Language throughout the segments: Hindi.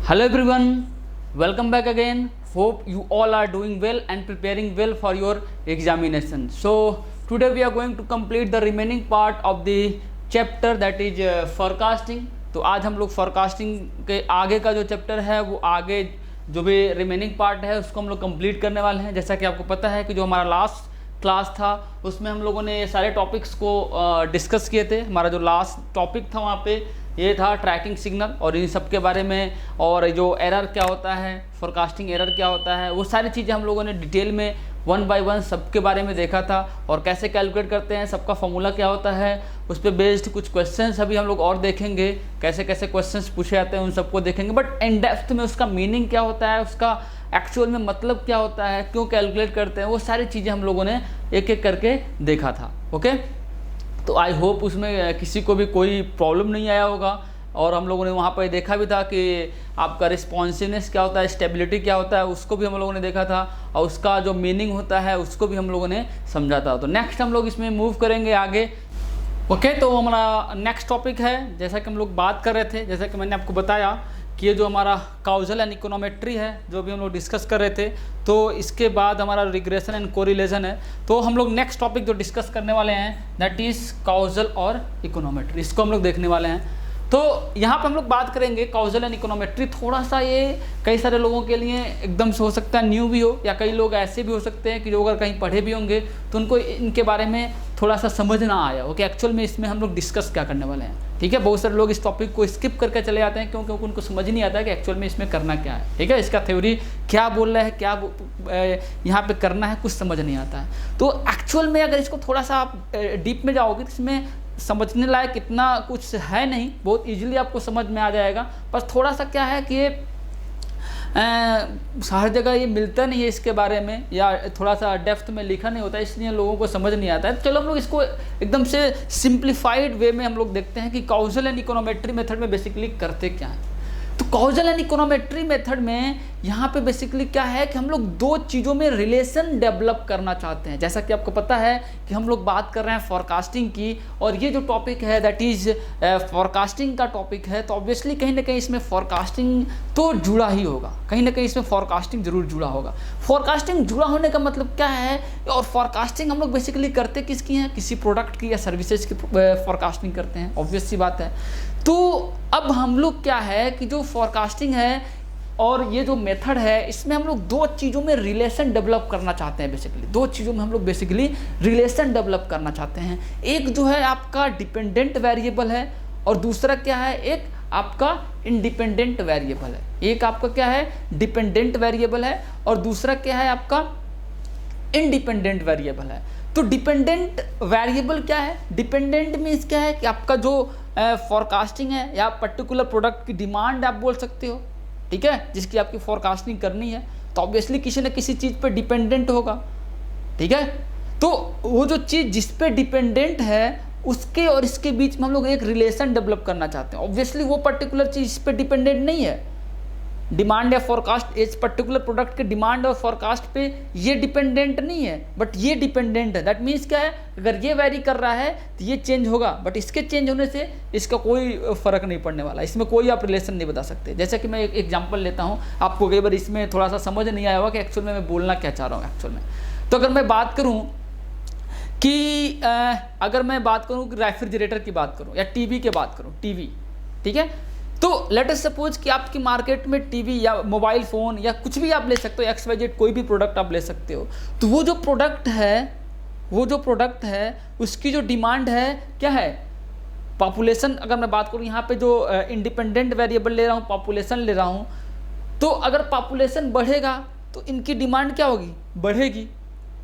Hello everyone, welcome back again. Hope you all are doing well and preparing well for your examination. So today we are going to complete the remaining part of the chapter that is forecasting. तो आज हम लोग forecasting के आगे का जो चैप्टर है वो आगे जो भी रिमेनिंग पार्ट है उसको हम लोग कंप्लीट करने वाले हैं। जैसा कि आपको पता है कि जो हमारा लास्ट क्लास था उसमें हम लोगों ने सारे टॉपिक्स को डिस्कस किए थे। हमारा जो लास्ट टॉपिक था वहाँ पे ये था ट्रैकिंग सिग्नल और इन सब के बारे में, और जो एरर क्या होता है, फोरकास्टिंग एरर क्या होता है, वो सारी चीज़ें हम लोगों ने डिटेल में 1 बाय 1 सबके बारे में देखा था। और कैसे कैलकुलेट करते हैं, सबका फॉर्मूला क्या होता है, उस पर बेस्ड कुछ क्वेश्चंस अभी हम लोग और देखेंगे, कैसे कैसे क्वेश्चंस पूछे जाते हैं उन सबको देखेंगे। बट इन डेप्थ में उसका मीनिंग क्या होता है, उसका एक्चुअल में मतलब क्या होता है, क्यों कैलकुलेट करते हैं, वो सारी चीज़ें हम लोगों ने एक एक करके देखा था। ओके, तो आई होप उसमें किसी को भी कोई प्रॉब्लम नहीं आया होगा। और हम लोगों ने वहाँ पर देखा भी था कि आपका रिस्पॉन्सिवनेस क्या होता है, स्टेबिलिटी क्या होता है, उसको भी हम लोगों ने देखा था, और उसका जो मीनिंग होता है उसको भी हम लोगों ने समझा था। तो नेक्स्ट हम लोग इसमें मूव करेंगे आगे। ओके, तो हमारा नेक्स्ट टॉपिक है, जैसा कि हम लोग बात कर रहे थे, जैसा कि मैंने आपको बताया कि ये जो हमारा काउजल एंड इकोनोमेट्री है जो भी हम लोग डिस्कस कर रहे थे, तो इसके बाद हमारा रिग्रेशन एंड कोरिलेशन है। तो हम लोग नेक्स्ट टॉपिक जो डिस्कस करने वाले हैं दैट इज़ काउजल और इकोनोमेट्री, इसको हम लोग देखने वाले हैं। तो यहाँ पे हम लोग बात करेंगे काउजल एंड इकोनोमेट्री। थोड़ा सा ये कई सारे लोगों के लिए एकदम से हो सकता है न्यू भी हो, या कई लोग ऐसे भी हो सकते हैं कि जो अगर कहीं पढ़े भी होंगे तो उनको इनके बारे में थोड़ा सा समझ ना आया हो कि एक्चुअल में इसमें हम लोग डिस्कस क्या करने वाले हैं। ठीक है, बहुत सारे लोग इस टॉपिक को स्किप करके चले जाते हैं क्योंकि उनको समझ नहीं आता है कि एक्चुअल में इसमें करना क्या है। ठीक है, इसका थ्योरी क्या बोल रहा है, क्या यहाँ पे करना है, कुछ समझ नहीं आता है। तो एक्चुअल में अगर इसको थोड़ा सा आप डीप में जाओगे तो इसमें समझने लायक इतना कुछ है नहीं, बहुत इजीली आपको समझ में आ जाएगा। पर थोड़ा सा क्या है कि हर जगह ये मिलता नहीं है इसके बारे में, या थोड़ा सा डेप्थ में लिखा नहीं होता है, इसलिए लोगों को समझ नहीं आता है। चलो हम लोग इसको एकदम से सिंप्लीफाइड वे में हम लोग देखते हैं कि काउजल एंड इकोनोमेट्री मेथड में बेसिकली करते क्या है। तो काउजल एंड इकोनोमेट्री मेथड में यहाँ पे बेसिकली क्या है कि हम लोग दो चीज़ों में रिलेशन डेवलप करना चाहते हैं। जैसा कि आपको पता है कि हम लोग बात कर रहे हैं फोरकास्टिंग की, और ये जो टॉपिक है दैट इज़ फोरकास्टिंग का टॉपिक है, तो ऑब्वियसली कहीं ना कहीं इसमें फोरकास्टिंग तो जुड़ा ही होगा, कहीं ना कहीं इसमें फोरकास्टिंग जरूर जुड़ा होगा। फोरकास्टिंग जुड़ा होने का मतलब क्या है, और फोरकास्टिंग हम लोग बेसिकली करते किसकी हैं, किसी प्रोडक्ट की या सर्विसेज की फोरकास्टिंग करते हैं, ऑब्वियस सी बात है। तो अब हम लोग क्या है कि जो फोरकास्टिंग है और ये जो मेथड है इसमें हम लोग दो चीज़ों में रिलेशन डेवलप करना चाहते हैं। बेसिकली दो चीज़ों में हम लोग बेसिकली रिलेशन डेवलप करना चाहते हैं। एक जो है आपका डिपेंडेंट वेरिएबल है, और दूसरा क्या है, एक आपका इंडिपेंडेंट वेरिएबल है। एक आपका क्या है, डिपेंडेंट वेरिएबल है, और दूसरा क्या है आपका इंडिपेंडेंट वेरिएबल है। तो डिपेंडेंट वेरिएबल क्या है, डिपेंडेंट मीन्स क्या है कि आपका जो फोरकास्टिंग है या पर्टिकुलर प्रोडक्ट की डिमांड आप बोल सकते हो, ठीक है, जिसकी आपकी फोरकास्टिंग करनी है, तो ऑब्वियसली किसी न किसी चीज़ पे डिपेंडेंट होगा। ठीक है, तो वो जो चीज़ जिस पे डिपेंडेंट है उसके और इसके बीच में हम लोग एक रिलेशन डेवलप करना चाहते हैं। ऑब्वियसली वो पर्टिकुलर चीज़ इस पे डिपेंडेंट नहीं है, डिमांड या फोरकास्ट इस पर्टिकुलर प्रोडक्ट के डिमांड और फोरकास्ट पे ये डिपेंडेंट नहीं है, बट ये डिपेंडेंट है। दैट मीन्स क्या है, अगर ये वेरी कर रहा है तो ये चेंज होगा, बट इसके चेंज होने से इसका कोई फर्क नहीं पड़ने वाला, इसमें कोई आप रिलेशन नहीं बता सकते। जैसे कि मैं एक एग्जांपल लेता हूँ, आपको कई बार इसमें थोड़ा सा समझ नहीं आया होगा कि एक्चुअल में मैं बोलना क्या चाह रहा हूँ एक्चुअल में। तो अगर मैं बात करूँ कि अगर मैं बात करूँ कि रेफ्रिजरेटर की बात करूँ या टीवी की बात करूँ, टीवी, ठीक है, तो लेट अस सपोज कि आपकी मार्केट में टीवी या मोबाइल फ़ोन या कुछ भी आप ले सकते हो, XYZ कोई भी प्रोडक्ट आप ले सकते हो। तो वो जो प्रोडक्ट है उसकी जो डिमांड है क्या है, पॉपुलेशन। अगर मैं बात करूँ यहाँ पे जो इंडिपेंडेंट वेरिएबल ले रहा हूँ, पॉपुलेशन ले रहा हूँ, तो अगर पॉपुलेशन बढ़ेगा तो इनकी डिमांड क्या होगी, बढ़ेगी।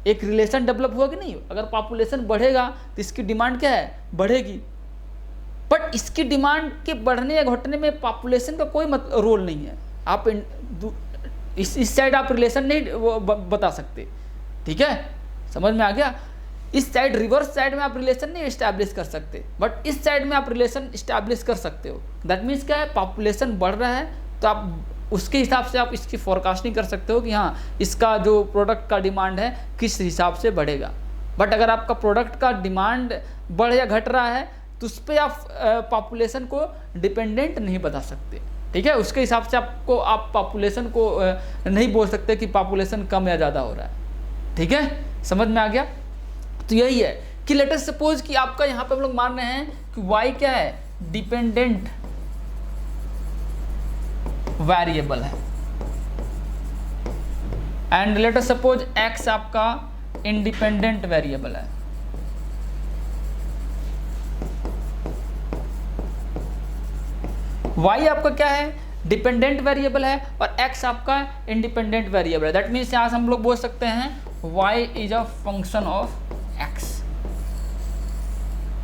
एक रिलेशन डेवलप होगा कि नहीं, अगर पॉपुलेशन बढ़ेगा तो इसकी डिमांड क्या है, बढ़ेगी। बट इसकी डिमांड के बढ़ने या घटने में पॉपुलेशन का कोई रोल नहीं है। आप इस साइड आप रिलेशन नहीं बता सकते। ठीक है, समझ में आ गया। इस साइड रिवर्स साइड में आप रिलेशन नहीं इस्टेब्लिश कर सकते, बट इस साइड में आप रिलेशन इस्टेब्लिश कर सकते हो। दैट मीन्स क्या है, पॉपुलेशन बढ़ रहा है तो आप उसके हिसाब से आप इसकी फोरकास्टिंग कर सकते हो कि हाँ इसका जो प्रोडक्ट का डिमांड है किस हिसाब से बढ़ेगा। बट अगर आपका प्रोडक्ट का डिमांड बढ़ या घट रहा है तो उस पर आप पॉपुलेशन को डिपेंडेंट नहीं बता सकते। ठीक है। उसके हिसाब से आपको आप पॉपुलेशन को नहीं बोल सकते कि पॉपुलेशन कम या ज़्यादा हो रहा है। ठीक है, समझ में आ गया। तो यही है कि लेट अस सपोज कि आपका यहाँ पे हम लोग मान रहे हैं कि y क्या है, डिपेंडेंट वेरिएबल है, and let us suppose x आपका इंडिपेंडेंट वेरिएबल है। y आपका क्या है, डिपेंडेंट वेरिएबल है, और x आपका इंडिपेंडेंट वेरिएबल है। दैट मीन्स यहाँ से हम लोग बोल सकते हैं y is a function of x।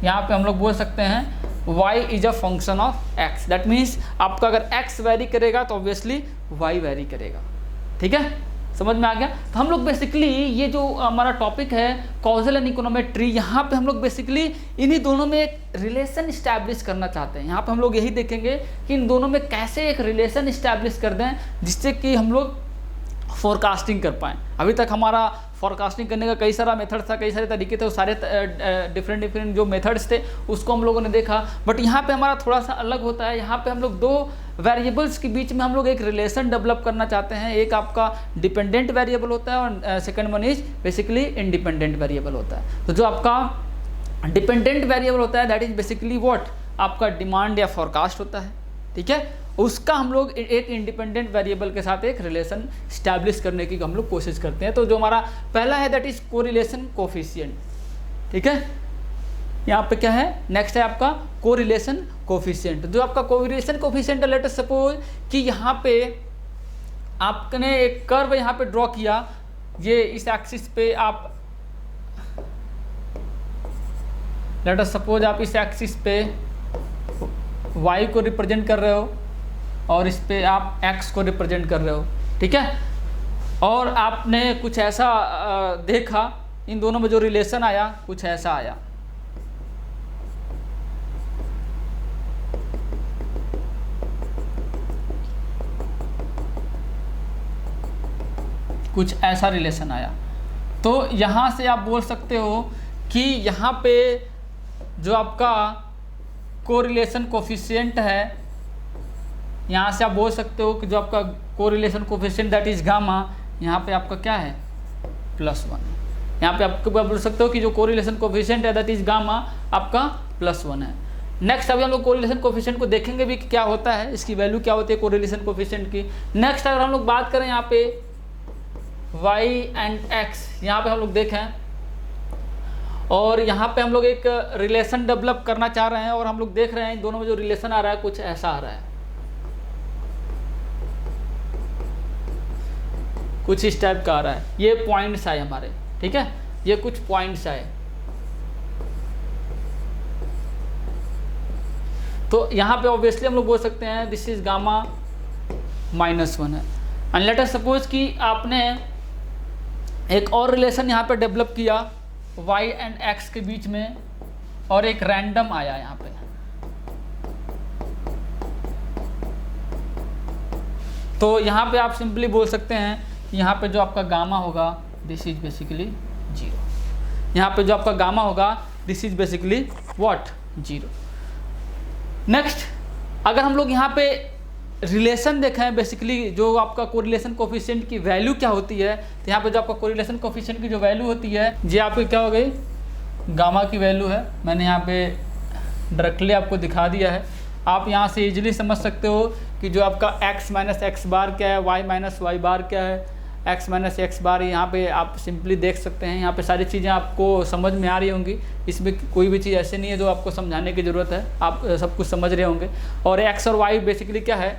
यहाँ पे हम लोग बोल सकते हैं y is a function of x। That means आपका अगर x वेरी करेगा तो ऑब्वियसली y वेरी करेगा। ठीक है, समझ में आ गया। तो हम लोग बेसिकली ये जो हमारा टॉपिक है कॉजल एंड इकोनोमेट्री, यहाँ पे हम लोग बेसिकली इन्हीं दोनों में एक रिलेशन इस्टेब्लिश करना चाहते हैं। यहाँ पे हम लोग यही देखेंगे कि इन दोनों में कैसे एक रिलेशन इस्टेब्लिश कर दें जिससे कि हम लोग फोरकास्टिंग कर पाएँ। अभी तक हमारा फोरकास्टिंग करने का कई सारा मेथड था, कई सारे तरीके थे, वो सारे डिफरेंट जो मेथड्स थे उसको हम लोगों ने देखा। बट यहाँ पे हमारा थोड़ा सा अलग होता है। यहाँ पे हम लोग दो वेरिएबल्स के बीच में हम लोग एक रिलेशन डेवलप करना चाहते हैं। एक आपका डिपेंडेंट वेरिएबल होता है और second one is basically independent variable होता है। तो जो आपका डिपेंडेंट वेरिएबल होता है दैट इज बेसिकली व्हाट, आपका डिमांड या फोरकास्ट होता है। ठीक है, उसका हम लोग एक इंडिपेंडेंट वेरिएबल के साथ एक रिलेशन स्टैब्लिश करने की हम लोग कोशिश करते हैं। तो जो हमारा पहला है दैट इज कोरिलेशन कोफिशिएंट। ठीक है, यहाँ पे क्या है, नेक्स्ट है आपका कोरिलेशन कोफिशिएंट। जो आपका correlation coefficient let us suppose कि यहाँ पे आपने एक कर्व यहाँ पे ड्रॉ किया, ये इस एक्सिस पे आप लेट अस सपोज आप इस एक्सिस पे y को रिप्रेजेंट कर रहे हो और इस पे आप x को रिप्रेजेंट कर रहे हो। ठीक है, और आपने कुछ ऐसा देखा, इन दोनों में जो रिलेशन आया कुछ ऐसा आया। कुछ ऐसा रिलेशन आया, तो यहाँ से आप बोल सकते हो कि यहाँ पे जो आपका कोरिलेशन कोफिशिएंट है, यहाँ से आप बोल सकते हो कि जो आपका correlation coefficient that is gamma, यहाँ पे आपका क्या है, +1। यहाँ पे आपको बोल सकते हो कि जो कोरिलेशन कोफिशिएंट है दैट इज गामा आपका +1 है। नेक्स्ट अभी हम लोग कोरिलेशन कोफिशिएंट को देखेंगे भी कि क्या होता है, इसकी वैल्यू क्या होती है कोरिलेशन कोफिशिएंट की। नेक्स्ट अगर हम लोग बात करें यहाँ पे y एंड x, यहाँ पे हम लोग देखें और यहाँ पे हम लोग एक रिलेशन डेवलप करना चाह रहे हैं और हम लोग देख रहे हैं इन दोनों में जो रिलेशन आ रहा है कुछ ऐसा आ रहा है, कुछ इस टाइप का आ रहा है। ये पॉइंट्स आए हमारे, ठीक है, ये कुछ पॉइंट्स आए। तो यहाँ पे ऑब्वियसली हम लोग बोल सकते हैं दिस इज गामा -1 है। एंड लेट अस सपोज कि आपने एक और रिलेशन यहाँ पे डेवलप किया y एंड x के बीच में और एक रैंडम आया यहाँ पे। तो यहाँ पे आप सिंपली बोल सकते हैं यहाँ पे जो आपका गामा होगा दिस इज बेसिकली 0। यहाँ पे जो आपका गामा होगा this is basically what, 0। Next अगर हम लोग यहाँ पे रिलेशन देखें बेसिकली जो आपका कोरिलेशन कोफिशिएंट की वैल्यू क्या होती है, तो यहाँ पे जो आपका कोरिलेशन कोफिशिएंट की जो वैल्यू होती है जी आपकी क्या हो गई, गामा की वैल्यू है। मैंने यहाँ पे डायरेक्टली आपको दिखा दिया है। आप यहाँ से इजीली समझ सकते हो कि जो आपका x माइनस एक्स बार क्या है, y माइनस वाई बार क्या है, x माइनस एक्स बार, यहाँ पे आप सिंपली देख सकते हैं। यहाँ पे सारी चीज़ें आपको समझ में आ रही होंगी, इसमें कोई भी चीज़ ऐसे नहीं है जो आपको समझाने की ज़रूरत है, आप सब कुछ समझ रहे होंगे। और x और y बेसिकली क्या है,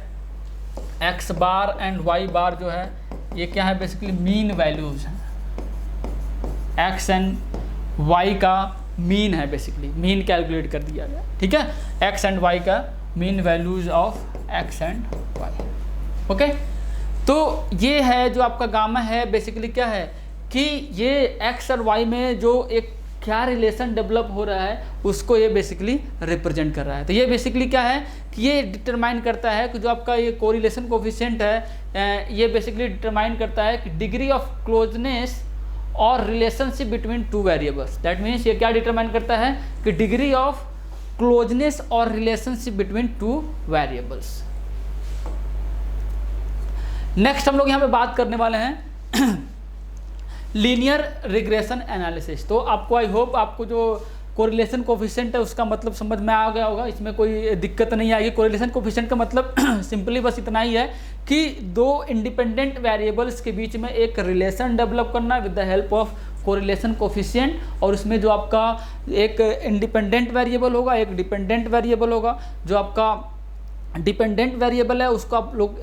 x बार एंड y बार जो है ये क्या है बेसिकली मीन वैल्यूज़ हैं। x एंड y का मीन है, बेसिकली मीन कैलकुलेट कर दिया गया, ठीक है। x एंड y का mean values of x and y, okay. तो ये है जो आपका गामा है बेसिकली क्या है कि ये x और y में जो एक क्या रिलेशन डेवलप हो रहा है उसको ये बेसिकली रिप्रेजेंट कर रहा है। तो ये बेसिकली क्या है कि ये डिटरमाइन करता है कि जो आपका ये कोरिलेशन कोफिशिएंट है ये बेसिकली डिटरमाइन करता है कि डिग्री ऑफ क्लोजनेस और relationship between two variables. That means ये क्या डिटरमाइन करता है कि डिग्री ऑफ क्लोजनेस और relationship between two variables. Next हम लोग यहाँ पे बात करने वाले हैं लीनियर रिग्रेशन एनालिसिस। तो आपको आई होप आपको जो कोरिलेशन कोफिशिएंट है उसका मतलब समझ में आ गया होगा, इसमें कोई दिक्कत नहीं आएगी। कोरिलेशन कोफिशिएंट का मतलब सिंपली बस इतना ही है कि दो इंडिपेंडेंट वेरिएबल्स के बीच में एक रिलेशन डेवलप करना with the help of correlation coefficient, और उसमें जो आपका एक इंडिपेंडेंट वेरिएबल होगा, एक डिपेंडेंट वेरिएबल होगा। जो आपका डिपेंडेंट वेरिएबल है उसको आप लोग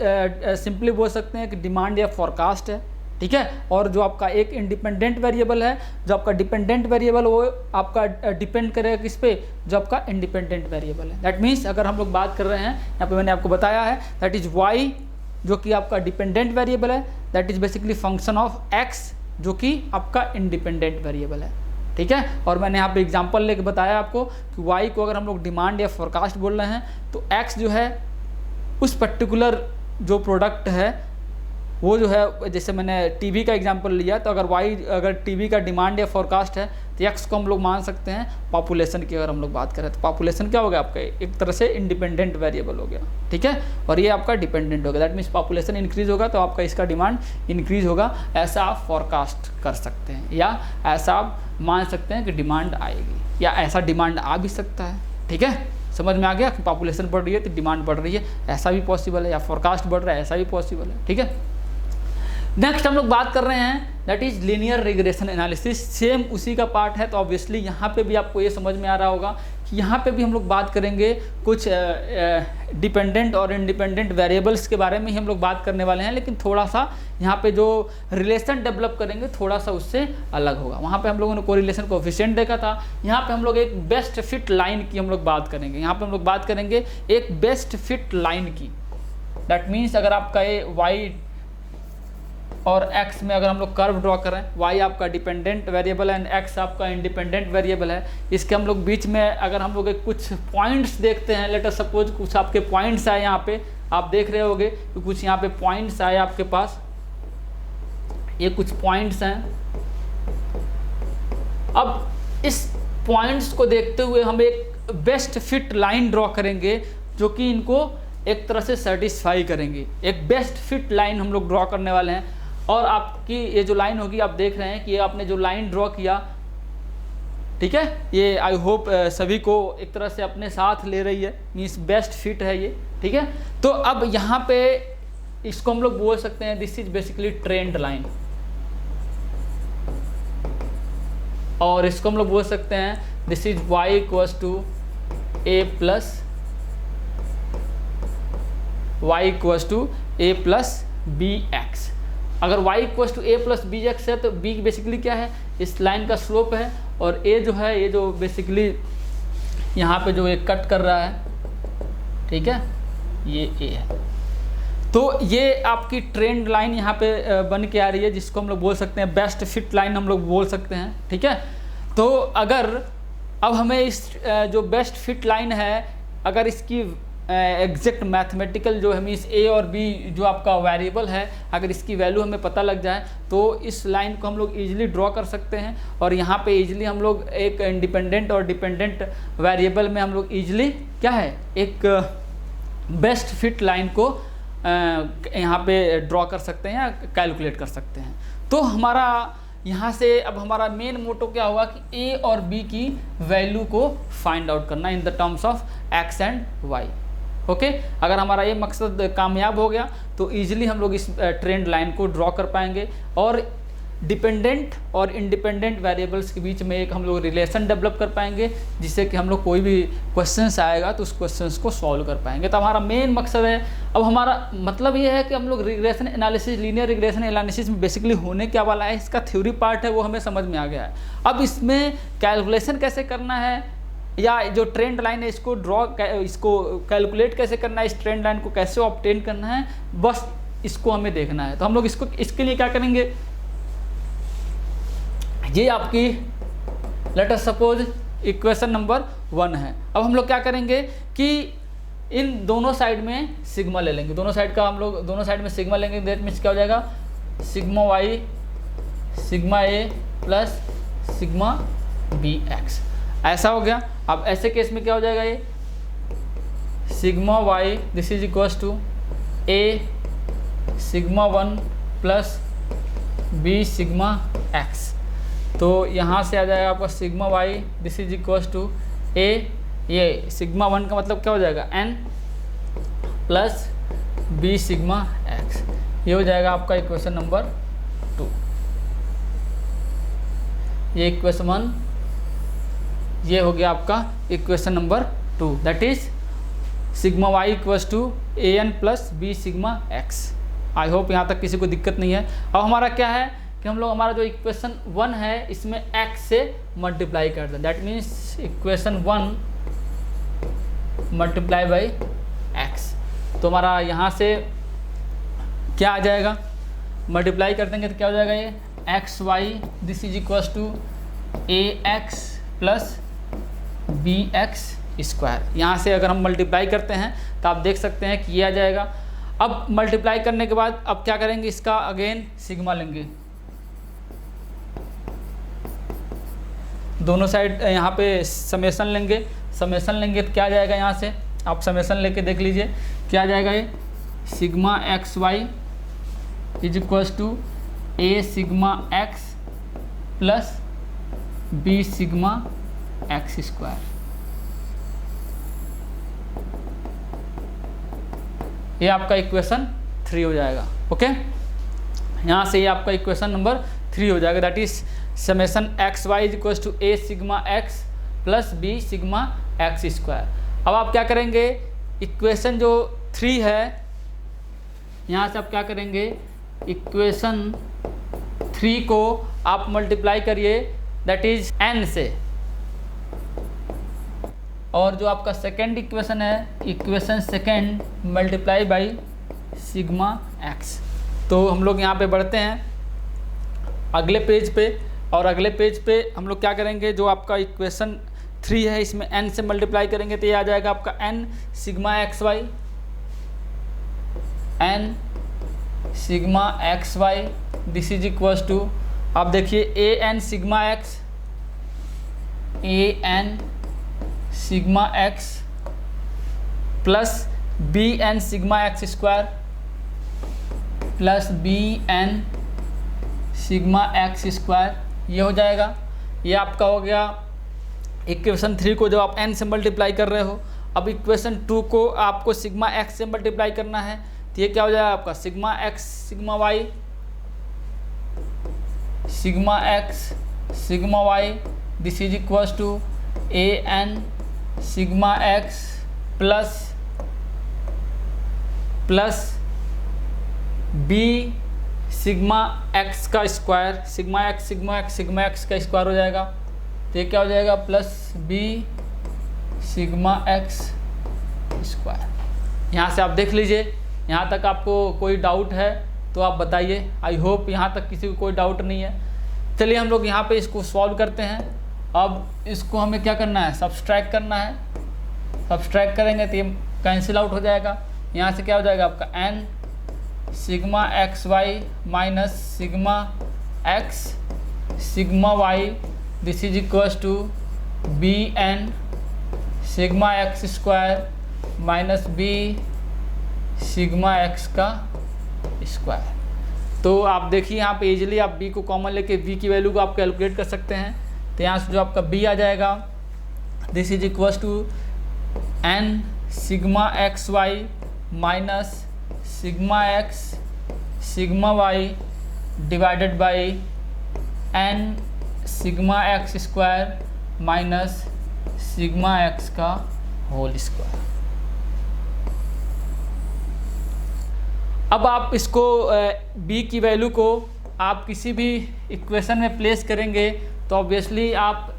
सिंपली बोल सकते हैं कि डिमांड या फॉरकास्ट है, ठीक है। और जो आपका एक इंडिपेंडेंट वेरिएबल है, जो आपका डिपेंडेंट वेरिएबल वो आपका डिपेंड करेगा किस पे, जो आपका इंडिपेंडेंट वेरिएबल है। दैट मीन्स अगर हम लोग बात कर रहे हैं, यहाँ पे मैंने आपको बताया है दैट इज वाई जो कि आपका डिपेंडेंट वेरिएबल है, that is basically function of x जो कि आपका इंडिपेंडेंट वेरिएबल है, ठीक है। और मैंने यहाँ पे एग्जांपल लेके बताया आपको कि वाई को अगर हम लोग डिमांड या फोरकास्ट बोल रहे हैं तो एक्स जो है उस पर्टिकुलर जो प्रोडक्ट है वो जो है, जैसे मैंने टीवी का एग्जांपल लिया, तो अगर टीवी का डिमांड या फोरकास्ट है तो एक्स को हम लोग मान सकते हैं पॉपुलेशन की। अगर हम लोग बात करें तो पॉपुलेशन क्या हो गया आपका, एक तरह से इंडिपेंडेंट वेरिएबल हो गया, ठीक है। और ये आपका डिपेंडेंट हो गया। दैट मीन्स पॉपुलेशन इंक्रीज होगा तो आपका इसका डिमांड इंक्रीज होगा, ऐसा आप फोरकास्ट कर सकते हैं, या ऐसा आप मान सकते हैं कि डिमांड आएगी, या ऐसा डिमांड आ भी सकता है, ठीक है। समझ में आ गया कि पॉपुलेशन बढ़ रही है तो डिमांड बढ़ रही है, ऐसा भी पॉसिबल है, या फोरकास्ट बढ़ रहा है, ऐसा भी पॉसिबल है, ठीक है। नेक्स्ट हम लोग बात कर रहे हैं that is linear regression analysis. Same उसी का पार्ट है, तो ऑब्वियसली यहाँ पे भी आपको ये समझ में आ रहा होगा कि यहाँ पे भी हम लोग बात करेंगे कुछ डिपेंडेंट और इंडिपेंडेंट वेरिएबल्स के बारे में ही हम लोग बात करने वाले हैं, लेकिन थोड़ा सा यहाँ पे जो रिलेशन डेवलप करेंगे थोड़ा सा उससे अलग होगा। वहाँ पे हम लोगों ने कोरिलेशन कोफिशिएंट देखा था, यहाँ पे हम लोग एक बेस्ट फिट लाइन की हम लोग बात करेंगे। यहाँ पे हम लोग बात करेंगे एक बेस्ट फिट लाइन की। दैट मीन्स अगर आपका ये वाई और x में अगर हम लोग कर्व ड्रॉ करें, y आपका डिपेंडेंट वेरिएबल है एंड x आपका इंडिपेंडेंट वेरिएबल है, इसके हम लोग बीच में अगर हम लोग कुछ पॉइंट्स देखते हैं, लेट अस सपोज कुछ आपके पॉइंट्स आए, यहाँ पे आप देख रहे होगे कि कुछ यहाँ पे पॉइंट्स आए आपके पास, ये कुछ पॉइंट्स हैं। अब इस पॉइंट्स को देखते हुए हम एक बेस्ट फिट लाइन ड्रॉ करेंगे जो कि इनको एक तरह से सेटिस्फाई करेंगे। एक बेस्ट फिट लाइन हम लोग ड्रॉ करने वाले हैं, और आपकी ये जो लाइन होगी आप देख रहे हैं कि ये आपने जो लाइन ड्रॉ किया, ठीक है, ये आई होप सभी को एक तरह से अपने साथ ले रही है, मीन्स बेस्ट फिट है ये, ठीक है। तो अब यहाँ पे इसको हम लोग बोल सकते हैं this is basically trend line, और इसको हम लोग बोल सकते हैं this is y equals to a plus b x. अगर y equals to a plus b x है तो b बेसिकली क्या है, इस लाइन का स्लोप है, और a जो है ये जो बेसिकली यहाँ पे जो एक कट कर रहा है, ठीक है, ये a है। तो ये आपकी ट्रेंड लाइन यहाँ पे बन के आ रही है, जिसको हम लोग बोल सकते हैं बेस्ट फिट लाइन हम लोग बोल सकते हैं, ठीक है। तो अगर अब हमें इस जो बेस्ट फिट लाइन है, अगर इसकी एग्जैक्ट मैथमेटिकल जो है इस ए और बी जो आपका वेरिएबल है, अगर इसकी वैल्यू हमें पता लग जाए तो इस लाइन को हम लोग ईजिली ड्रॉ कर सकते हैं, और यहाँ पे ईजिली हम लोग एक इंडिपेंडेंट और डिपेंडेंट वेरिएबल में हम लोग ईजिली क्या है एक बेस्ट फिट लाइन को यहाँ पे ड्रॉ कर सकते हैं या कैलकुलेट कर सकते हैं। तो हमारा यहाँ से अब हमारा मेन मोटो क्या होगा कि ए और बी की वैल्यू को फाइंड आउट करना in the terms of x and y. Okay, अगर हमारा ये मकसद कामयाब हो गया तो ईजिली हम लोग इस ट्रेंड लाइन को ड्रॉ कर पाएंगे, और डिपेंडेंट और इंडिपेंडेंट वेरिएबल्स के बीच में एक हम लोग रिलेशन डेवलप कर पाएंगे, जिससे कि हम लोग कोई भी क्वेश्चंस आएगा तो उस क्वेश्चंस को सॉल्व कर पाएंगे। तो हमारा मेन मकसद है, अब हमारा मतलब ये है कि हम लोग regression analysis, linear regression analysis में बेसिकली होने क्या वाला है, इसका थ्योरी पार्ट है वो हमें समझ में आ गया है। अब इसमें कैलकुलेशन कैसे करना है, या जो ट्रेंड लाइन है इसको इसको कैलकुलेट कैसे करना है, इस ट्रेंड लाइन को कैसे ऑब्टेन करना है, बस इसको हमें देखना है। तो हम लोग इसके लिए क्या करेंगे, ये आपकी let us suppose equation number 1 है। अब हम लोग क्या करेंगे कि इन दोनों साइड में सिग्मा ले लेंगे, दोनों साइड में सिग्मा लेंगे। दैट मीन्स क्या हो जाएगा, सिग्मा वाई सिग्मा ए प्लस सिग्मा बी एक्स, ऐसा हो गया। अब ऐसे केस में क्या हो जाएगा, ये sigma Y this is equals to A sigma 1 plus B sigma X. तो यहाँ से आ जाएगा आपका sigma Y, this is equals to A, ये सिग्मा 1 का मतलब क्या हो जाएगा n plus B sigma X. ये हो जाएगा आपका इक्वेशन नंबर 2। ये इक्वेशन 1, ये हो गया आपका equation number 2, that is sigma y equals to a n plus B sigma x. I hope यहाँ तक किसी को दिक्कत नहीं है। अब हमारा क्या है कि हम लोग हमारा जो इक्वेशन 1 है इसमें x से मल्टीप्लाई कर दें, that means equation 1 multiply by x। तो हमारा यहाँ से क्या आ जाएगा, मल्टीप्लाई कर देंगे तो क्या हो जाएगा, ये x Y this is equals to a x plus b x square. यहाँ से अगर हम मल्टीप्लाई करते हैं तो आप देख सकते हैं कि ये आ जाएगा। अब मल्टीप्लाई करने के बाद अब क्या करेंगे, इसका अगेन सिग्मा लेंगे, दोनों साइड यहाँ पे समेसन लेंगे। समेसन लेंगे तो क्या आ जाएगा, यहाँ से आप समेसन लेके देख लीजिए क्या आ जाएगा, ये sigma x y is equals to A sigma x plus B sigma x square. ये आपका इक्वेशन 3 हो जाएगा। ओके, यहाँ से ये आपका इक्वेशन नंबर 3 हो जाएगा, that is summation x y is equals to A sigma x plus B sigma x square. अब आप क्या करेंगे, इक्वेशन जो 3 है यहाँ से आप क्या करेंगे, इक्वेशन 3 को आप मल्टीप्लाई करिए दैट इज n से, और जो आपका सेकेंड इक्वेशन है, equation second multiply by sigma X. तो हम लोग यहाँ पे बढ़ते हैं अगले पेज पे, और अगले पेज पे हम लोग क्या करेंगे, जो आपका इक्वेशन 3 है इसमें n से मल्टीप्लाई करेंगे तो ये आ जाएगा आपका n sigma x Y, n sigma x Y this is equals to, आप देखिए A N sigma X, A N sigma x plus B N sigma x square plus B N sigma x square, ये हो जाएगा। ये आपका हो गया इक्वेशन 3 को जो आप n से मल्टीप्लाई कर रहे हो। अब इक्वेशन 2 को आपको सिग्मा एक्स से मल्टीप्लाई करना है तो ये क्या हो जाएगा आपका, sigma x sigma y, sigma x sigma Y this is equals to a N sigma x plus B sigma x का स्क्वायर, सिग्मा एक्स का स्क्वायर हो जाएगा। तो ये क्या हो जाएगा, plus B sigma x square. यहाँ से आप देख लीजिए, यहाँ तक आपको कोई डाउट है तो आप बताइए। आई होप यहाँ तक किसी को कोई डाउट नहीं है। चलिए हम लोग यहाँ पे इसको सॉल्व करते हैं। अब इसको हमें क्या करना है, सब्सट्रैक्ट करना है। सब्सट्रैक्ट करेंगे तो ये कैंसिल आउट हो जाएगा। यहाँ से क्या हो जाएगा आपका n sigma x y minus sigma x sigma Y this is equals to b N sigma x square minus b sigma x का स्क्वायर। तो आप देखिए यहाँ पे इजीली आप b को कॉमन लेके v की वैल्यू को आप कैलकुलेट कर सकते हैं। तो यहाँ से जो आपका b आ जाएगा this is equals to n sigma x y minus sigma x sigma y divided by n sigma x square minus sigma x का होल स्क्वायर। अब आप इसको b की वैल्यू को आप किसी भी इक्वेशन में प्लेस करेंगे तो ऑब्वियसली आप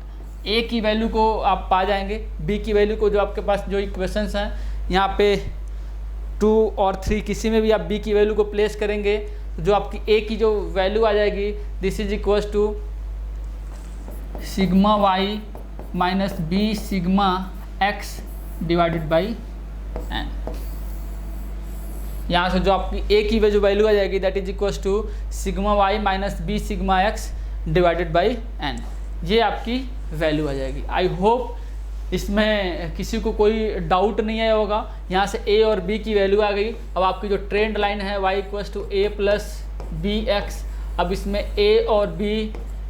a की वैल्यू को आप पा जाएंगे। b की वैल्यू को जो आपके पास जो इक्वेशंस हैं यहाँ पे 2 और 3 किसी में भी आप b की वैल्यू को प्लेस करेंगे तो जो आपकी a की जो वैल्यू आ जाएगी this is equals to sigma y minus b sigma x divided by n। यहाँ से जो आपकी a की जो वैल्यू आ जाएगी that is equals to sigma y minus b sigma x divided by n। ये आपकी वैल्यू आ जाएगी। आई होप इसमें किसी को कोई डाउट नहीं आया होगा। यहाँ से a और b की वैल्यू आ गई। अब आपकी जो ट्रेंड लाइन है y equals to a plus b x, अब इसमें a और b,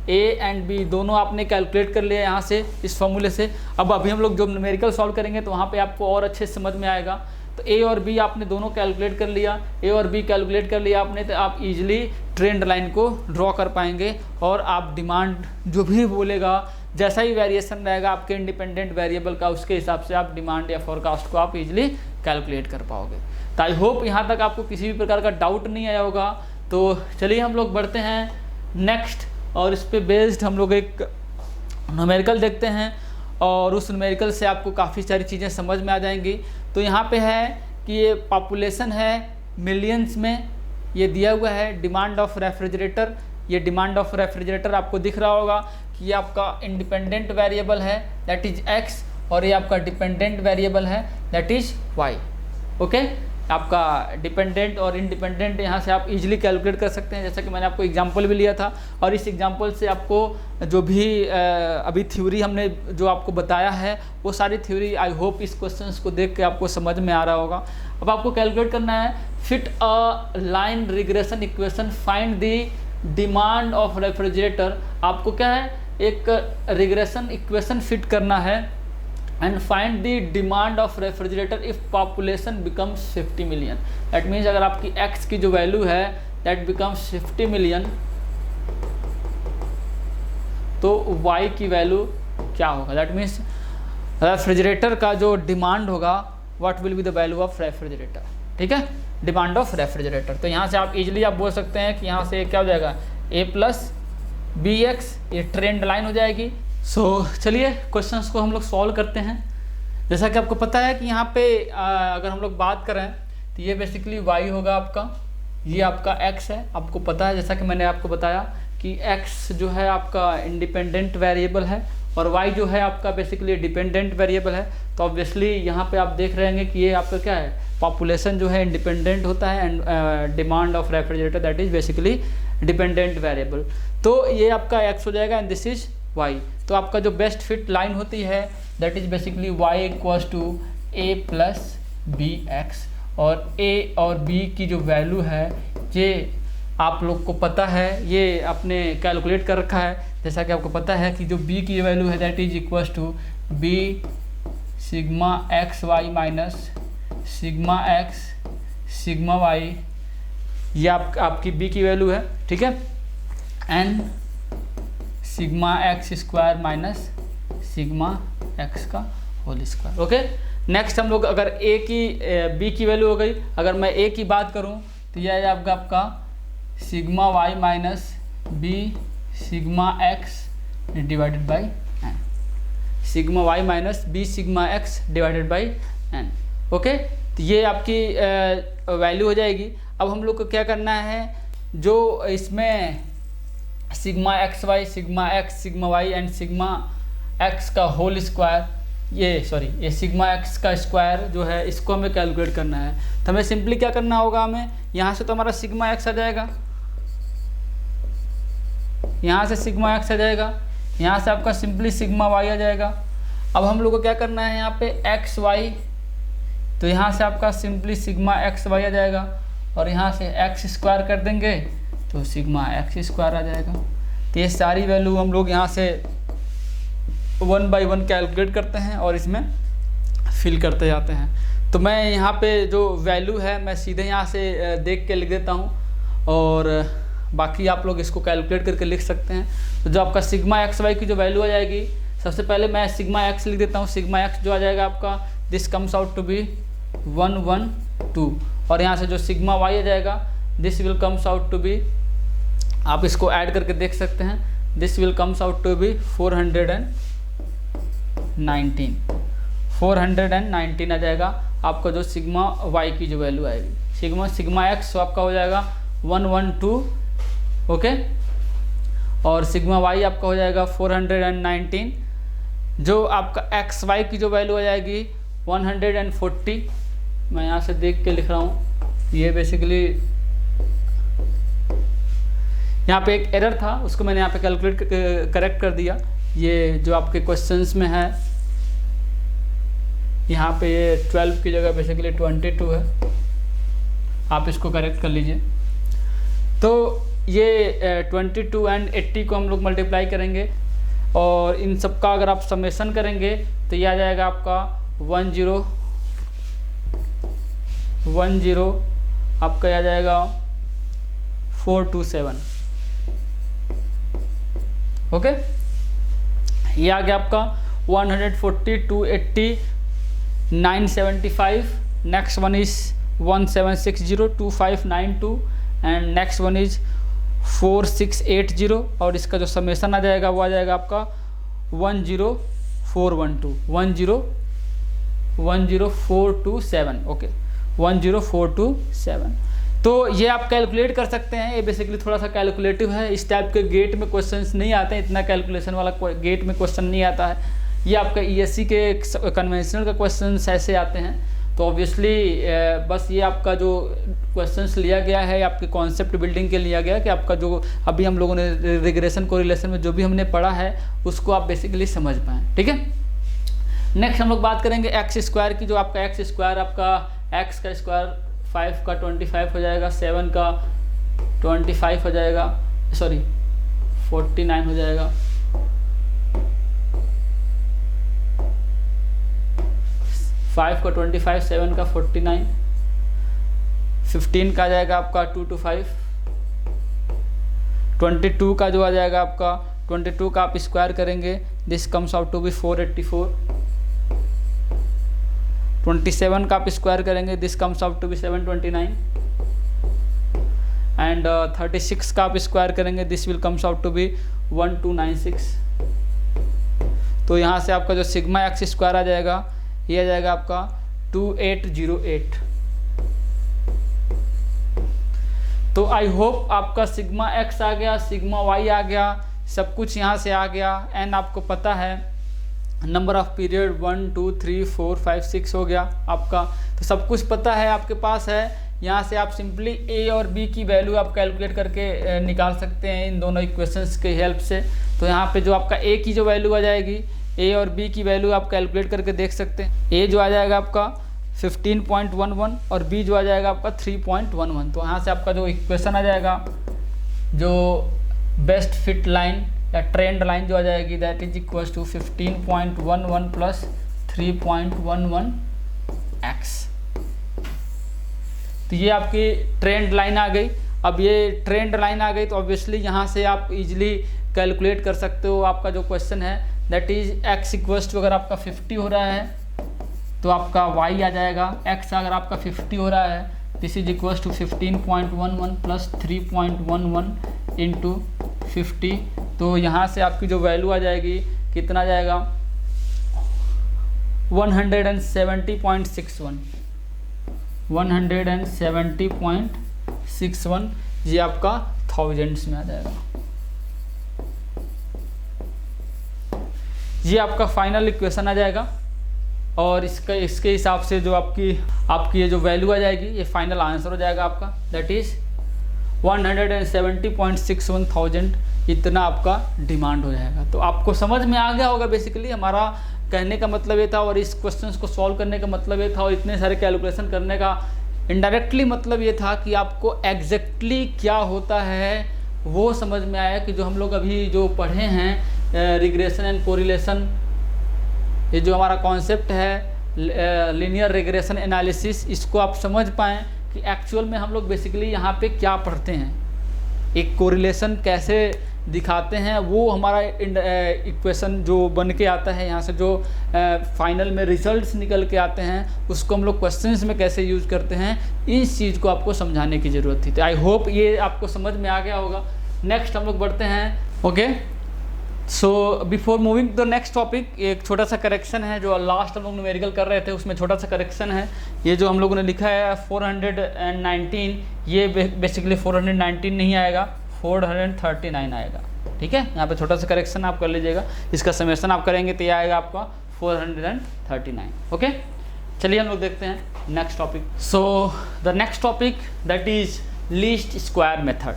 a एंड b दोनों आपने कैलकुलेट कर लिया यहाँ से इस फॉर्मूले से। अब अभी हम लोग जो न्यूमेरिकल सॉल्व करेंगे तो वहाँ पे आपको और अच्छे से समझ में आएगा। तो a और b आपने दोनों कैलकुलेट कर लिया, a और b कैलकुलेट कर लिया आपने, तो आप इजीली ट्रेंड लाइन को ड्रॉ कर पाएंगे और आप डिमांड जो भी बोलेगा, जैसा ही वेरिएशन रहेगा आपके इंडिपेंडेंट वेरिएबल का, उसके हिसाब से आप डिमांड या फोरकास्ट को आप इजीली कैलकुलेट कर पाओगे। तो आई होप यहाँ तक आपको किसी भी प्रकार का डाउट नहीं आया होगा। तो चलिए हम लोग बढ़ते हैं नेक्स्ट, और इस पे बेस्ड हम लोग एक न्यूमेरिकल देखते हैं और उस न्यूमेरिकल से आपको काफ़ी सारी चीज़ें समझ में आ जाएंगी। तो यहाँ पे है कि ये पॉपुलेशन है मिलियंस में, ये दिया हुआ है डिमांड ऑफ रेफ्रिजरेटर। ये डिमांड ऑफ रेफ्रिजरेटर आपको दिख रहा होगा कि ये आपका इंडिपेंडेंट वेरिएबल है दैट इज x, और ये आपका डिपेंडेंट वेरिएबल है दैट इज y। ओके, आपका डिपेंडेंट और इंडिपेंडेंट यहाँ से आप इजीली कैलकुलेट कर सकते हैं, जैसा कि मैंने आपको एग्जांपल भी लिया था। और इस एग्जांपल से आपको जो भी अभी थ्योरी हमने जो आपको बताया है वो सारी थ्योरी आई होप इस क्वेश्चंस को देख के आपको समझ में आ रहा होगा। अब आपको कैलकुलेट करना है fit a line regression equation, find the demand of refrigerator. आपको क्या है, एक रिग्रेशन इक्वेशन फिट करना है and find the demand of refrigerator if population becomes 50 million. That means अगर आपकी x की जो वैल्यू है दैट बिकम्स 50 मिलियन, तो y की वैल्यू क्या होगा। दैट मीन्स रेफ्रिजरेटर का जो डिमांड होगा what will be the value of refrigerator. ठीक है, डिमांड ऑफ रेफ्रिजरेटर। तो यहाँ से आप इजीली आप बोल सकते हैं कि यहाँ से क्या हो जाएगा, a प्लस बी एक्स, ये ट्रेंड लाइन हो जाएगी। चलिए क्वेश्चंस को हम लोग सॉल्व करते हैं। जैसा कि आपको पता है कि यहाँ पे अगर हम लोग बात करें तो ये बेसिकली y होगा आपका, ये आपका x है। आपको पता है जैसा कि मैंने आपको बताया कि x जो है आपका इंडिपेंडेंट वेरिएबल है और y जो है आपका बेसिकली डिपेंडेंट वेरिएबल है। तो ऑब्वियसली यहाँ पे आप देख रहे हैं कि ये आपका क्या है, पॉपुलेशन जो है इंडिपेंडेंट होता है and demand of refrigerator that is basically dependent variable. तो ये आपका x हो जाएगा एंड दिस इज y। तो आपका जो बेस्ट फिट लाइन होती है that is basically y equals to a plus b x, और a और b की जो वैल्यू है ये आप लोग को पता है, ये आपने कैलकुलेट कर रखा है। जैसा कि आपको पता है कि जो b की वैल्यू है that is equals to b sigma x y minus sigma x sigma y, ये आपकी b की वैल्यू है। ठीक है, and sigma x square minus sigma x का होल स्क्वायर। ओके, नेक्स्ट हम लोग अगर a की b की वैल्यू हो गई, अगर मैं a की बात करूं तो यह है आपका sigma y minus b sigma x divided by n, sigma y minus b sigma x divided by n। Okay, तो ये आपकी वैल्यू हो जाएगी। अब हम लोग को क्या करना है, जो इसमें sigma x y sigma x sigma y and sigma x का होल स्क्वायर, ये सिग्मा एक्स का स्क्वायर जो है इसको हमें कैलकुलेट करना है। तो हमें सिंपली क्या करना होगा, हमें यहाँ से तो हमारा सिग्मा एक्स आ जाएगा, यहाँ से सिग्मा एक्स आ जाएगा, यहाँ से आपका सिंपली सिग्मा वाई आ जाएगा। अब हम लोग को क्या करना है यहाँ पे एक्स वाई, तो यहाँ से आपका सिंपली सिग्मा एक्स वाई आ जाएगा और यहाँ से एक्स स्क्वायर कर देंगे तो सिग्मा एक्स स्क्वायर आ जाएगा। तो ये सारी वैल्यू हम लोग यहाँ से 1 बाई 1 कैलकुलेट करते हैं और इसमें फिल करते जाते हैं। तो मैं यहाँ पे जो वैल्यू है मैं सीधे यहाँ से देख के लिख देता हूँ और बाकी आप लोग इसको कैलकुलेट करके लिख सकते हैं। तो जो आपका सिग्मा एक्स वाई की जो वैल्यू आ जाएगी, सबसे पहले मैं सिग्मा एक्स लिख देता हूँ। सिग्मा एक्स जो आ जाएगा आपका this comes out to be 112, और यहाँ से जो सिग्मा वाई आ जाएगा this will comes out to be, आप इसको ऐड करके देख सकते हैं, this will comes out to be 419 आ जाएगा आपका जो सिग्मा वाई की जो वैल्यू आएगी। सिग्मा एक्स आपका हो जाएगा 112, ओके, और सिग्मा वाई आपका हो जाएगा 419। जो आपका एक्स वाई की जो वैल्यू आ जाएगी 140, मैं यहाँ से देख के लिख रहा हूँ। ये बेसिकली यहाँ पे एक एरर था, उसको मैंने यहाँ पे कैलकुलेट करेक्ट कर दिया। ये जो आपके क्वेश्चंस में है यहाँ पे ये 12 की जगह बेसिकली 22 है, आप इसको करेक्ट कर लीजिए। तो ये 22 एंड 80 को हम लोग मल्टीप्लाई करेंगे और इन सब का अगर आप समेशन करेंगे तो ये आ जाएगा आपका 10 आपका आ जाएगा 427। ओके, ये आ गया आपका 140, 280, 975, next one is 1760, 2592 and next one is 4680 और इसका जो समेशन आ जाएगा वो आ जाएगा आपका 10427। ओके, 10427। तो ये आप कैलकुलेट कर सकते हैं। ये बेसिकली थोड़ा सा कैलकुलेटिव है, इस टाइप के गेट में क्वेश्चंस नहीं आते हैं, इतना कैलकुलेशन वाला गेट में क्वेश्चन नहीं आता है। ये आपका ईएससी के कन्वेंशनल का क्वेश्चंस ऐसे आते हैं। तो ऑब्वियसली बस ये आपका जो क्वेश्चंस लिया गया है आपके कॉन्सेप्ट बिल्डिंग के लिया गया कि आपका जो अभी हम लोगों ने रिग्रेशन कोरिलेशन में जो भी हमने पढ़ा है उसको आप बेसिकली समझ पाएँ। ठीक है, नेक्स्ट हम लोग बात करेंगे एक्स स्क्वायर की। जो आपका एक्स स्क्वायर आपका एक्स का स्क्वायर 5 का 25 हो जाएगा, 7 का 25 हो जाएगा, सॉरी 49 हो जाएगा, 5 का 25, 7 का 49, 15 का आ जाएगा आपका 2 to 5, 22 का जो आ जाएगा आपका 22 का आप स्क्वायर करेंगे, this comes out to be 484, 27 का आप स्क्वायर करेंगे, this comes out to be 729 and 36 का आप स्क्वायर करेंगे, this will comes out to be 1296। तो यहाँ से आपका जो सिग्मा एक्स स्क्वायर आ जाएगा ये आ जाएगा आपका 2808। तो आई होप आपका सिग्मा एक्स आ गया, सिग्मा वाई आ गया, सब कुछ यहाँ से आ गया एंड आपको पता है नंबर ऑफ पीरियड 1 2 3 4 5 6 हो गया आपका। तो सब कुछ पता है आपके पास है। यहाँ से आप सिंपली ए और बी की वैल्यू आप कैलकुलेट करके निकाल सकते हैं इन दोनों इक्वेशंस के हेल्प से। तो यहाँ पे जो आपका ए की जो वैल्यू आ जाएगी, ए और बी की वैल्यू आप कैलकुलेट करके देख सकते हैं। ए जो आ जाएगा आपका 15.11 और बी जो आ जाएगा आपका 3.11। तो यहाँ से आपका जो इक्वेशन आ जाएगा, जो बेस्ट फिट लाइन या ट्रेंड लाइन जो आ जाएगी, that is equals to 15.11 plus 3.11 x. तो ये आपकी ट्रेंड लाइन आ गई। अब ये ट्रेंड लाइन आ गई तो ऑब्वियसली यहाँ से आप इजीली कैलकुलेट कर सकते हो आपका जो क्वेश्चन है, that is x equals to, अगर आपका 50 हो रहा है तो आपका y आ जाएगा, x अगर आपका 50 हो रहा है, this is equals to 15.11 plus 3.11 into 50। तो यहाँ से आपकी जो वैल्यू आ जाएगी कितना आ जाएगा 170.61, 170.61 ये आपका थाउजेंड्स में आ जाएगा। ये आपका फाइनल इक्वेशन आ जाएगा और इसके हिसाब से जो आपकी ये जो वैल्यू आ जाएगी ये फाइनल आंसर हो जाएगा आपका, दैट इज 170.61 थाउजेंड। इतना आपका डिमांड हो जाएगा। तो आपको समझ में आ गया होगा बेसिकली हमारा कहने का मतलब ये था और इस क्वेश्चंस को सॉल्व करने का मतलब ये था और इतने सारे कैलकुलेशन करने का इनडायरेक्टली मतलब ये था कि आपको एग्जैक्टली क्या होता है वो समझ में आया कि जो हम लोग अभी जो पढ़े हैं रिग्रेशन एंड कोरिलेशन, ये जो हमारा कॉन्सेप्ट है लीनियर रिग्रेशन एनालिसिस, इसको आप समझ पाएँ कि एक्चुअल में हम लोग बेसिकली यहाँ पे क्या पढ़ते हैं, एक कोरिलेशन कैसे दिखाते हैं, वो हमारा इक्वेशन जो बन के आता है यहाँ से जो फाइनल में रिजल्ट्स निकल के आते हैं उसको हम लोग क्वेश्चंस में कैसे यूज़ करते हैं, इस चीज़ को आपको समझाने की ज़रूरत थी। तो आई होप ये आपको समझ में आ गया होगा। नेक्स्ट हम लोग बढ़ते हैं। Okay, so before moving the next topic, एक छोटा सा करेक्शन है जो लास्ट हम लोग न्यूमेरिकल कर रहे थे उसमें छोटा सा करेक्शन है। ये जो हम लोगों ने लिखा है 419, ये बेसिकली 419 नहीं आएगा, 439 आएगा। ठीक है, यहाँ पे छोटा सा करेक्शन आप कर लीजिएगा। इसका समेशन आप करेंगे तो ये आएगा आपका 439। ओके, चलिए हम लोग देखते हैं next topic. So the next topic that is least square method.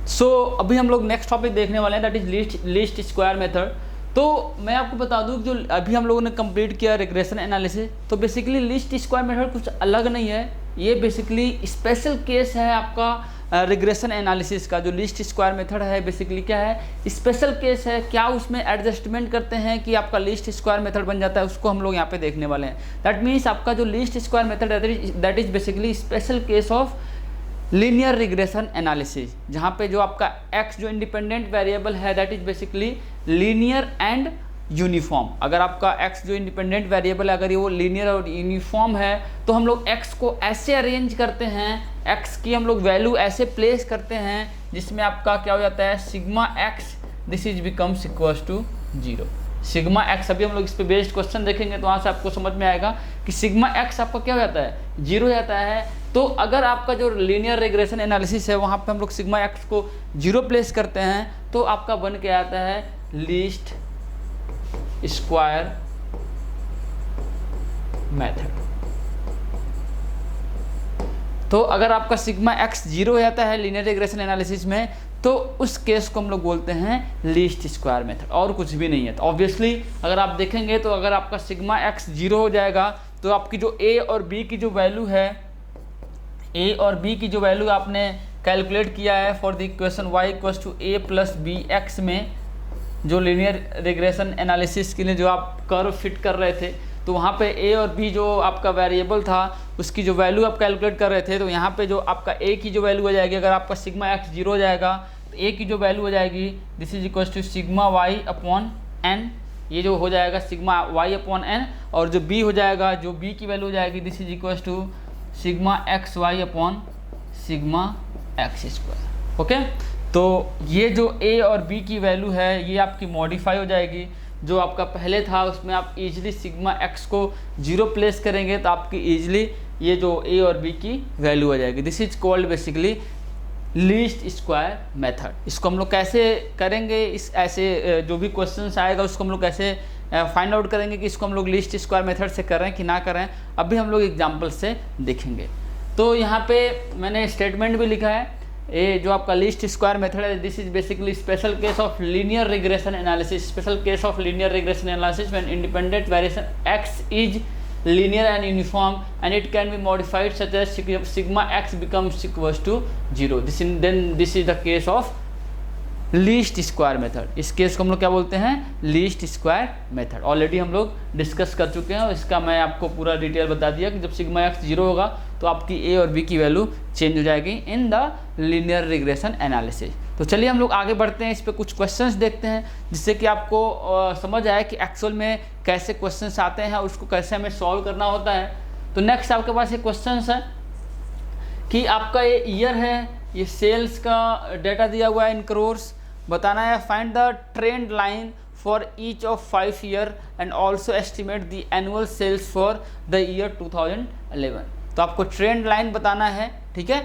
So अभी हम लोग नेक्स्ट टॉपिक देखने वाले हैं that is least square method. तो मैं आपको बता दूं जो अभी हम लोगों ने कंप्लीट किया रिग्रेशन एनालिसिस, तो बेसिकली लीस्ट स्क्वायर मेथड कुछ अलग नहीं है, ये बेसिकली स्पेशल केस है आपका रिग्रेशन एनालिसिस का। जो लीस्ट स्क्वायर मेथड है बेसिकली क्या है, स्पेशल केस है। क्या उसमें एडजस्टमेंट करते हैं कि आपका लीस्ट स्क्वायर मेथड बन जाता है, उसको हम लोग यहाँ पे देखने वाले हैं। दैट मीन्स आपका जो least square method that is basically special case of linear regression analysis, जहाँ पे जो आपका x जो इंडिपेंडेंट वेरिएबल है that is basically linear and uniform. अगर आपका x जो इंडिपेंडेंट वेरिएबल है अगर ये वो लीनियर और यूनिफॉर्म है तो हम लोग x को ऐसे अरेंज करते हैं, x की हम लोग वैल्यू ऐसे प्लेस करते हैं जिसमें आपका क्या हो जाता है, sigma x this is becomes equals to 0। सिग्मा x, अभी हम लोग इस पे बेस्ड क्वेश्चन देखेंगे तो वहाँ से आपको समझ में आएगा कि सिग्मा x आपका क्या हो जाता है, 0 हो जाता है। तो अगर आपका जो लीनियर रिग्रेशन एनालिसिस है वहाँ पे हम लोग सिग्मा x को 0 प्लेस करते हैं तो आपका बन के आता है लीस्ट स्क्वायर मेथड। तो अगर आपका सिग्मा x 0 हो जाता है लीनियर रिग्रेशन एनालिसिस में तो उस केस को हम लोग बोलते हैं लीस्ट स्क्वायर मेथड, और कुछ भी नहीं है। तो ऑब्वियसली अगर आप देखेंगे तो अगर आपका सिग्मा x 0 हो जाएगा तो आपकी जो a और b की जो वैल्यू है, a और b की जो वैल्यू आपने कैलकुलेट किया है for the equation y equals to a plus b x में, जो लीनियर रिग्रेशन एनालिसिस के लिए जो आप कर्व फिट कर रहे थे तो वहाँ पे a और b जो आपका वेरिएबल था उसकी जो वैल्यू आप कैलकुलेट कर रहे थे, तो यहाँ पे जो आपका a की जो वैल्यू हो जाएगी, अगर आपका सिग्मा x 0 हो जाएगा तो a की जो वैल्यू हो जाएगी this is equals to sigma y upon n, ये जो हो जाएगा सिग्मा y अपॉन n, और जो b हो जाएगा, जो b की वैल्यू हो जाएगी this is equals to sigma x y upon sigma x square. Okay, तो ये जो a और b की वैल्यू है ये आपकी मॉडिफाई हो जाएगी। जो आपका पहले था उसमें आप इजीली सिग्मा x को 0 प्लेस करेंगे तो आपकी इजीली ये जो a और b की वैल्यू हो जाएगी। This is called basically least square method. इसको हम लोग कैसे करेंगे, इस ऐसे जो भी क्वेश्चन आएगा उसको हम लोग कैसे फाइंड आउट करेंगे कि इसको हम लोग लीस्ट स्क्वायर मेथड से कर रहे हैं कि ना करें, अभी हम लोग एग्जांपल से देखेंगे। तो यहाँ पे मैंने स्टेटमेंट भी लिखा है, ये जो आपका लीस्ट स्क्वायर मेथड है this is basically special case of linear regression analysis, special case of linear regression analysis when independent variation x is linear and uniform and it can be modified such as sigma x becomes equals to 0, then this is the case of least square method. इस केस को हम लोग क्या बोलते हैं, लीस्ट स्क्वायर मेथड। ऑलरेडी हम लोग डिस्कस कर चुके हैं और इसका मैं आपको पूरा डिटेल बता दिया कि जब सिग्मा x 0 होगा तो आपकी a और b की वैल्यू चेंज हो जाएगी in the linear regression analysis. तो चलिए हम लोग आगे बढ़ते हैं, इस पर कुछ क्वेश्चंस देखते हैं जिससे कि आपको समझ आए कि एक्चुअल में कैसे क्वेश्चंस आते हैं और उसको कैसे हमें सॉल्व करना होता है। तो नेक्स्ट आपके पास एक क्वेश्चन है कि आपका ये ईयर है, ये सेल्स का डेटा दिया हुआ है इन करोर्स, बताना है find the trend line for each of 5 year and also estimate the annual sales for the year 2011। तो आपको ट्रेंड लाइन बताना है, ठीक है।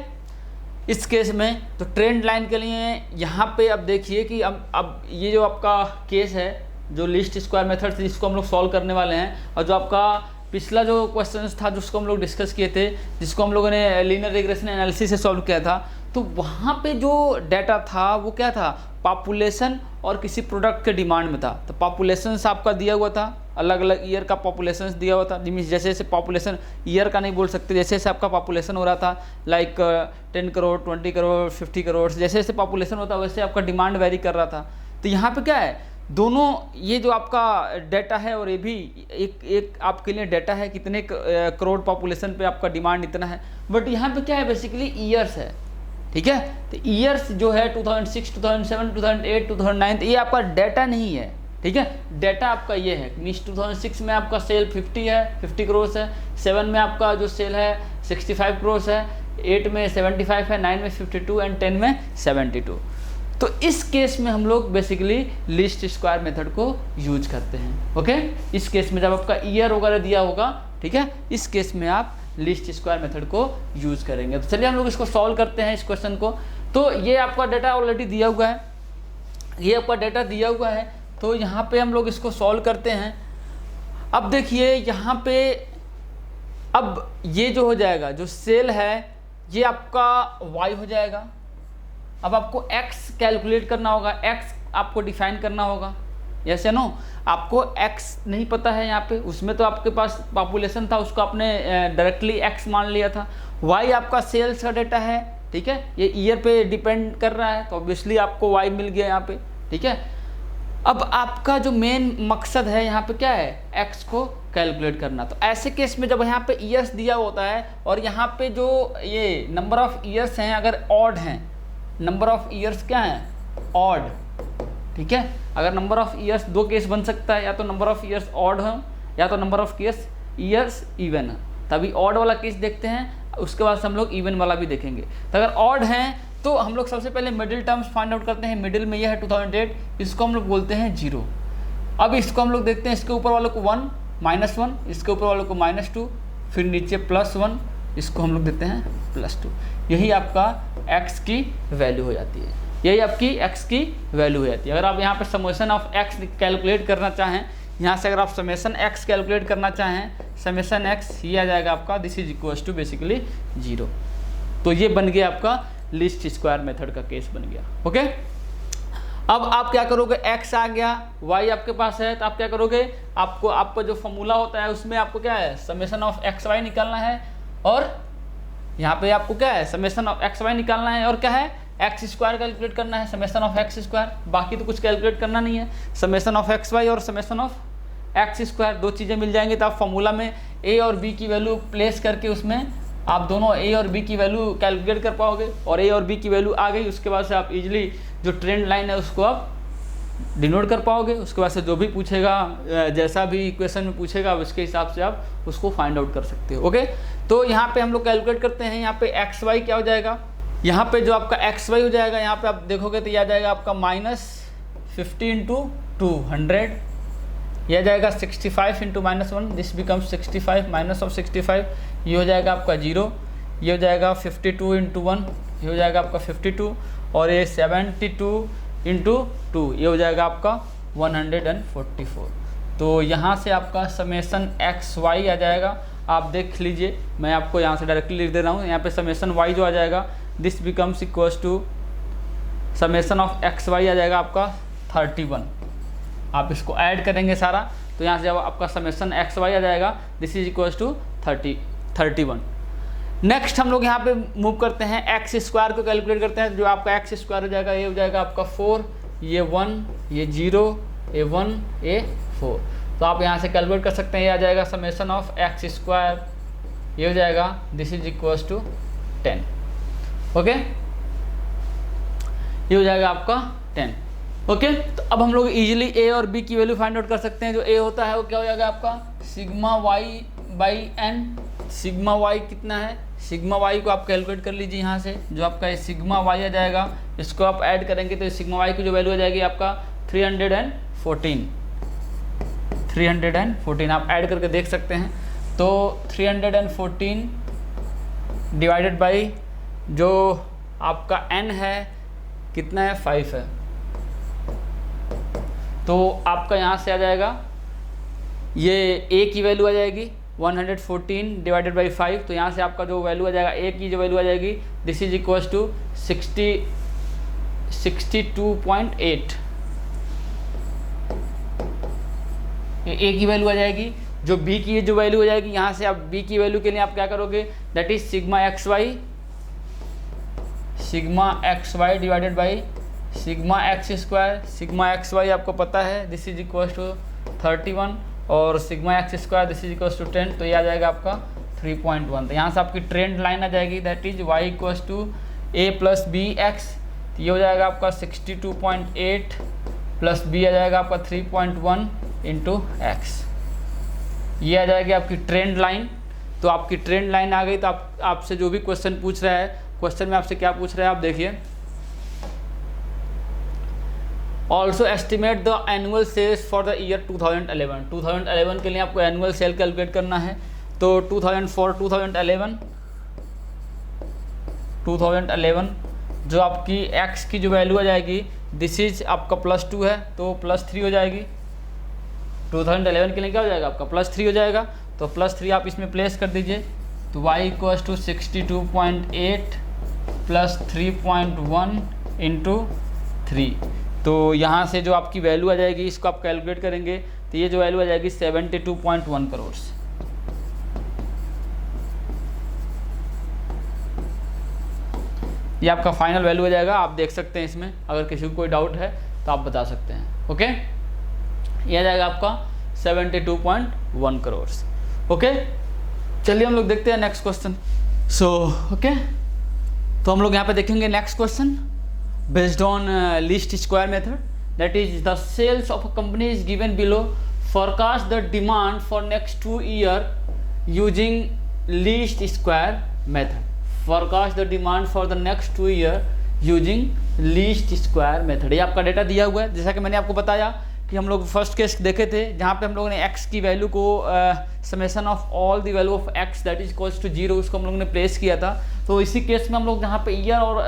इस केस में तो ट्रेंड लाइन के लिए यहाँ पे अब देखिए कि अब ये जो आपका केस है जो लीस्ट स्क्वायर मेथड थी जिसको हम लोग सॉल्व करने वाले हैं, और जो आपका पिछला जो क्वेश्चन था जिसको हम लोग डिस्कस किए थे, जिसको हम लोगों ने लीनियर रिग्रेशन एनालिसिस से सॉल्व किया था, तो वहाँ पे जो डाटा था वो क्या था, पॉपुलेशन और किसी प्रोडक्ट के डिमांड में था। तो पॉपुलेशन आपका दिया हुआ था, अलग अलग ईयर का पॉपुलेशन दिया हुआ था, मीन्स जैसे जैसे पॉपुलेशन ईयर का नहीं बोल सकते, जैसे जैसे आपका पॉपुलेशन हो रहा था लाइक 10 करोड़ 20 करोड़ 50 करोड़, जैसे जैसे पॉपुलेशन होता वैसे आपका डिमांड वेरी कर रहा था। तो यहाँ पे क्या है, दोनों ये जो आपका डाटा है और ये भी एक आपके लिए डाटा है कितने करोड़ पॉपुलेशन पे आपका डिमांड इतना है, बट यहाँ पे क्या है बेसिकली ईयर्स है, ठीक है। तो ईयर्स जो है 2006 2007 2008 2009 ये आपका डाटा नहीं है, ठीक है। डाटा आपका ये है मीन्स 2006 में आपका सेल 50 करोड़ है, 7 में आपका जो सेल है 65 करोड़ है, 8 में 75 है, 9 में 52 एंड 10 में 72। तो इस केस में हम लोग बेसिकली लीस्ट स्क्वायर मेथड को यूज करते हैं, ओके। इस केस में जब आपका ईयर वगैरह दिया होगा, ठीक है, इस केस में आप लीस्ट स्क्वायर मेथड को यूज करेंगे। तो चलिए हम लोग इसको सॉल्व करते हैं इस क्वेश्चन को। तो ये आपका डाटा ऑलरेडी दिया हुआ है, ये आपका डाटा दिया हुआ है, तो यहाँ पे हम लोग इसको सॉल्व करते हैं। अब देखिए यहाँ पे अब ये जो हो जाएगा, जो सेल है ये आपका y हो जाएगा। अब आपको x कैलकुलेट करना होगा, x आपको डिफाइन करना होगा। यस या नो? आपको x नहीं पता है यहाँ पे, उसमें तो आपके पास पॉपुलेशन था, उसको आपने डायरेक्टली x मान लिया था। y आपका सेल्स का डेटा है, ठीक है, ये ईयर पे डिपेंड कर रहा है, तो ऑब्वियसली आपको y मिल गया यहाँ पे, ठीक है। अब आपका जो मेन मकसद है यहाँ पे क्या है, x को कैलकुलेट करना। तो ऐसे केस में जब यहाँ पे ईयर्स दिया होता है और यहाँ पे जो ये नंबर ऑफ ईयर्स हैं अगर ऑड हैं, नंबर ऑफ ईयर्स क्या हैं, ऑड, ठीक है। अगर नंबर ऑफ ईयर्स दो केस बन सकता है, या तो नंबर ऑफ ईयर्स ऑड हो या तो नंबर ऑफ ईयर्स इवन है। तभी ऑड वाला केस देखते हैं, उसके बाद हम लोग इवन वाला भी देखेंगे। तो अगर ऑड हैं तो हम लोग सबसे पहले मिडिल टर्म्स फाइंड आउट करते हैं। मिडिल में यह है 2008, इसको हम लोग बोलते हैं 0। अब इसको हम लोग देखते हैं, इसके ऊपर वालों को 1 -1, इसके ऊपर वालों को -2, फिर नीचे +1, इसको हम लोग देते हैं +2। यही आपका x की वैल्यू हो जाती है, यही आपकी x की वैल्यू हो जाती है। अगर आप यहाँ पे समेशन ऑफ x कैलकुलेट करना चाहें, यहाँ से अगर आप समेशन x कैलकुलेट करना चाहें, समेशन x ये आ जाएगा आपका, this is equals to basically 0। तो ये बन गया आपका लीस्ट स्क्वायर मेथड का केस बन गया, ओके। अब आप क्या करोगे, x आ गया, y आपके पास है, तो आप क्या करोगे, आपको आपका जो फॉर्मूला होता है उसमें आपको क्या है, समेशन ऑफ एक्स वाई निकालना है, और यहाँ पे आपको क्या है, समेशन ऑफ एक्स वाई निकालना है, और क्या है, एक्स स्क्वायर कैलकुलेट करना है, समेशन ऑफ एक्स स्क्वायर। बाकी तो कुछ कैलकुलेट करना नहीं है, समेशन ऑफ एक्स वाई और समेशन ऑफ एक्स स्क्वायर, दो चीज़ें मिल जाएंगी। तो आप फॉर्मूला में a और b की वैल्यू प्लेस करके उसमें आप दोनों a और b की वैल्यू कैलकुलेट कर पाओगे, और a और b की वैल्यू आ गई, उसके बाद से आप इजीली जो ट्रेंड लाइन है उसको आप डिनोट कर पाओगे। उसके बाद से जो भी पूछेगा, जैसा भी इक्वेशन में पूछेगा, उसके हिसाब से आप उसको फाइंड आउट कर सकते हो, ओके। तो यहाँ पे हम लोग कैलकुलेट करते हैं, यहाँ पे एक्स वाई क्या हो जाएगा, यहाँ पे जो आपका एक्स वाई हो जाएगा, यहाँ पे आप देखोगे तो यह आ जाएगा आपका -50 × 200, यह जाएगा 65 × -1, दिस बिकम्स 65 -65, ये हो जाएगा आपका 0, ये हो जाएगा 52 × 1, ये हो जाएगा आपका 52, और ये 72 × 2, ये हो जाएगा आपका 144। तो यहाँ से आपका समेशन एक्स वाई आ जाएगा, आप देख लीजिए, मैं आपको यहाँ से डायरेक्टली लिख दे रहा हूँ। यहाँ पे समेशन वाई जो आ जाएगा, this becomes equals to summation of X Y आ जाएगा आपका 31। आप इसको ऐड करेंगे सारा, तो यहाँ से जब आपका समेशन एक्स वाई आ जाएगा, this is equals to 31। Next हम लोग यहाँ पे मूव करते हैं, एक्स स्क्वायर को कैलकुलेट करते हैं। जो आपका एक्स स्क्वायर हो जाएगा, ये हो जाएगा आपका 4, ये 1, ये 0, ये 1, ये 4। तो आप यहाँ से कैलकुलेट कर सकते हैं, ये आ जाएगा समेशन ऑफ एक्स स्क्वायर, ये हो जाएगा this is equals to 10, okay. ये हो जाएगा आपका 10, ओके। तो अब हम लोग इजीली a और b की वैल्यू फाइंड आउट कर सकते हैं। जो a होता है वो क्या हो जाएगा आपका सिग्मा y/n। सिग्मा y कितना है, सिग्मा y को आप कैलकुलेट कर लीजिए यहाँ से। जो आपका सिग्मा y आ जाएगा, इसको आप ऐड करेंगे तो सिग्मा y की जो वैल्यू आ जाएगी आपका 314। आप ऐड करके देख सकते हैं। तो 314 डिवाइडेड बाई जो आपका n है कितना है, 5 है। तो आपका यहाँ से आ जाएगा, ये a की वैल्यू आ जाएगी 114 डिवाइडेड बाई 5। तो यहाँ से आपका जो वैल्यू आ जाएगा, a की जो वैल्यू आ जाएगी, this is equals to 62.8। a की वैल्यू आ जाएगी। जो b की जो वैल्यू आ जाएगी, यहाँ से आप b की वैल्यू के लिए आप क्या करोगे, that is sigma x y divided by sigma x square. Sigma x y आपको पता है, दिस इज इक्वल्स टू 31, और sigma x square this is equals to 10। तो ये आ जाएगा आपका 3.1। तो यहाँ से आपकी ट्रेंड लाइन आ जाएगी, that is y equals to a plus b x. तो ये हो जाएगा आपका 62.8 प्लस b आ जाएगा आपका 3.1 इंटू एक्स। ये आ जाएगी आपकी ट्रेंड लाइन। तो आपकी ट्रेंड लाइन आ गई। तो आपसे जो भी क्वेश्चन पूछ रहा है, क्वेश्चन में आपसे क्या पूछ रहा है आप देखिए, also estimate the annual sales for the year 2011। 2011 के लिए आपको एनुअल सेल कैलकुलेट करना है। तो 2011 जो आपकी एक्स की जो वैल्यू आ जाएगी, दिस इज आपका +2 है, तो +3 हो जाएगी। 2011 के लिए क्या हो जाएगा आपका +3 हो जाएगा। तो +3 आप इसमें प्लेस कर दीजिए। तो y equals to 62.8 plus 3.1 into 3। तो यहाँ से जो आपकी वैल्यू आ जाएगी इसको आप कैलकुलेट करेंगे तो ये जो वैल्यू आ जाएगी 72.1 करोड़। ये आपका फाइनल वैल्यू आ जाएगा, आप देख सकते हैं इसमें, अगर किसी को कोई डाउट है तो आप बता सकते हैं। ओके, ये आ जाएगा आपका 72.1 करोड़। ओके, चलिए हम लोग देखते हैं नेक्स्ट क्वेश्चन। ओके, तो हम लोग यहाँ पे देखेंगे next question based on least square method, that is the sales of a company is given below, forecast the demand for next 2 year using least square method. Forecast the demand for the next 2 year using least square method. ये आपका डेटा दिया हुआ है, जैसा कि मैंने आपको बताया कि हम लोग फर्स्ट केस देखे थे जहाँ पे हम लोगों ने x की वैल्यू को summation of all the value of x that is equals to 0 उसको हम लोगों ने प्लेस किया था। तो इसी केस में हम लोग जहाँ पे ईयर और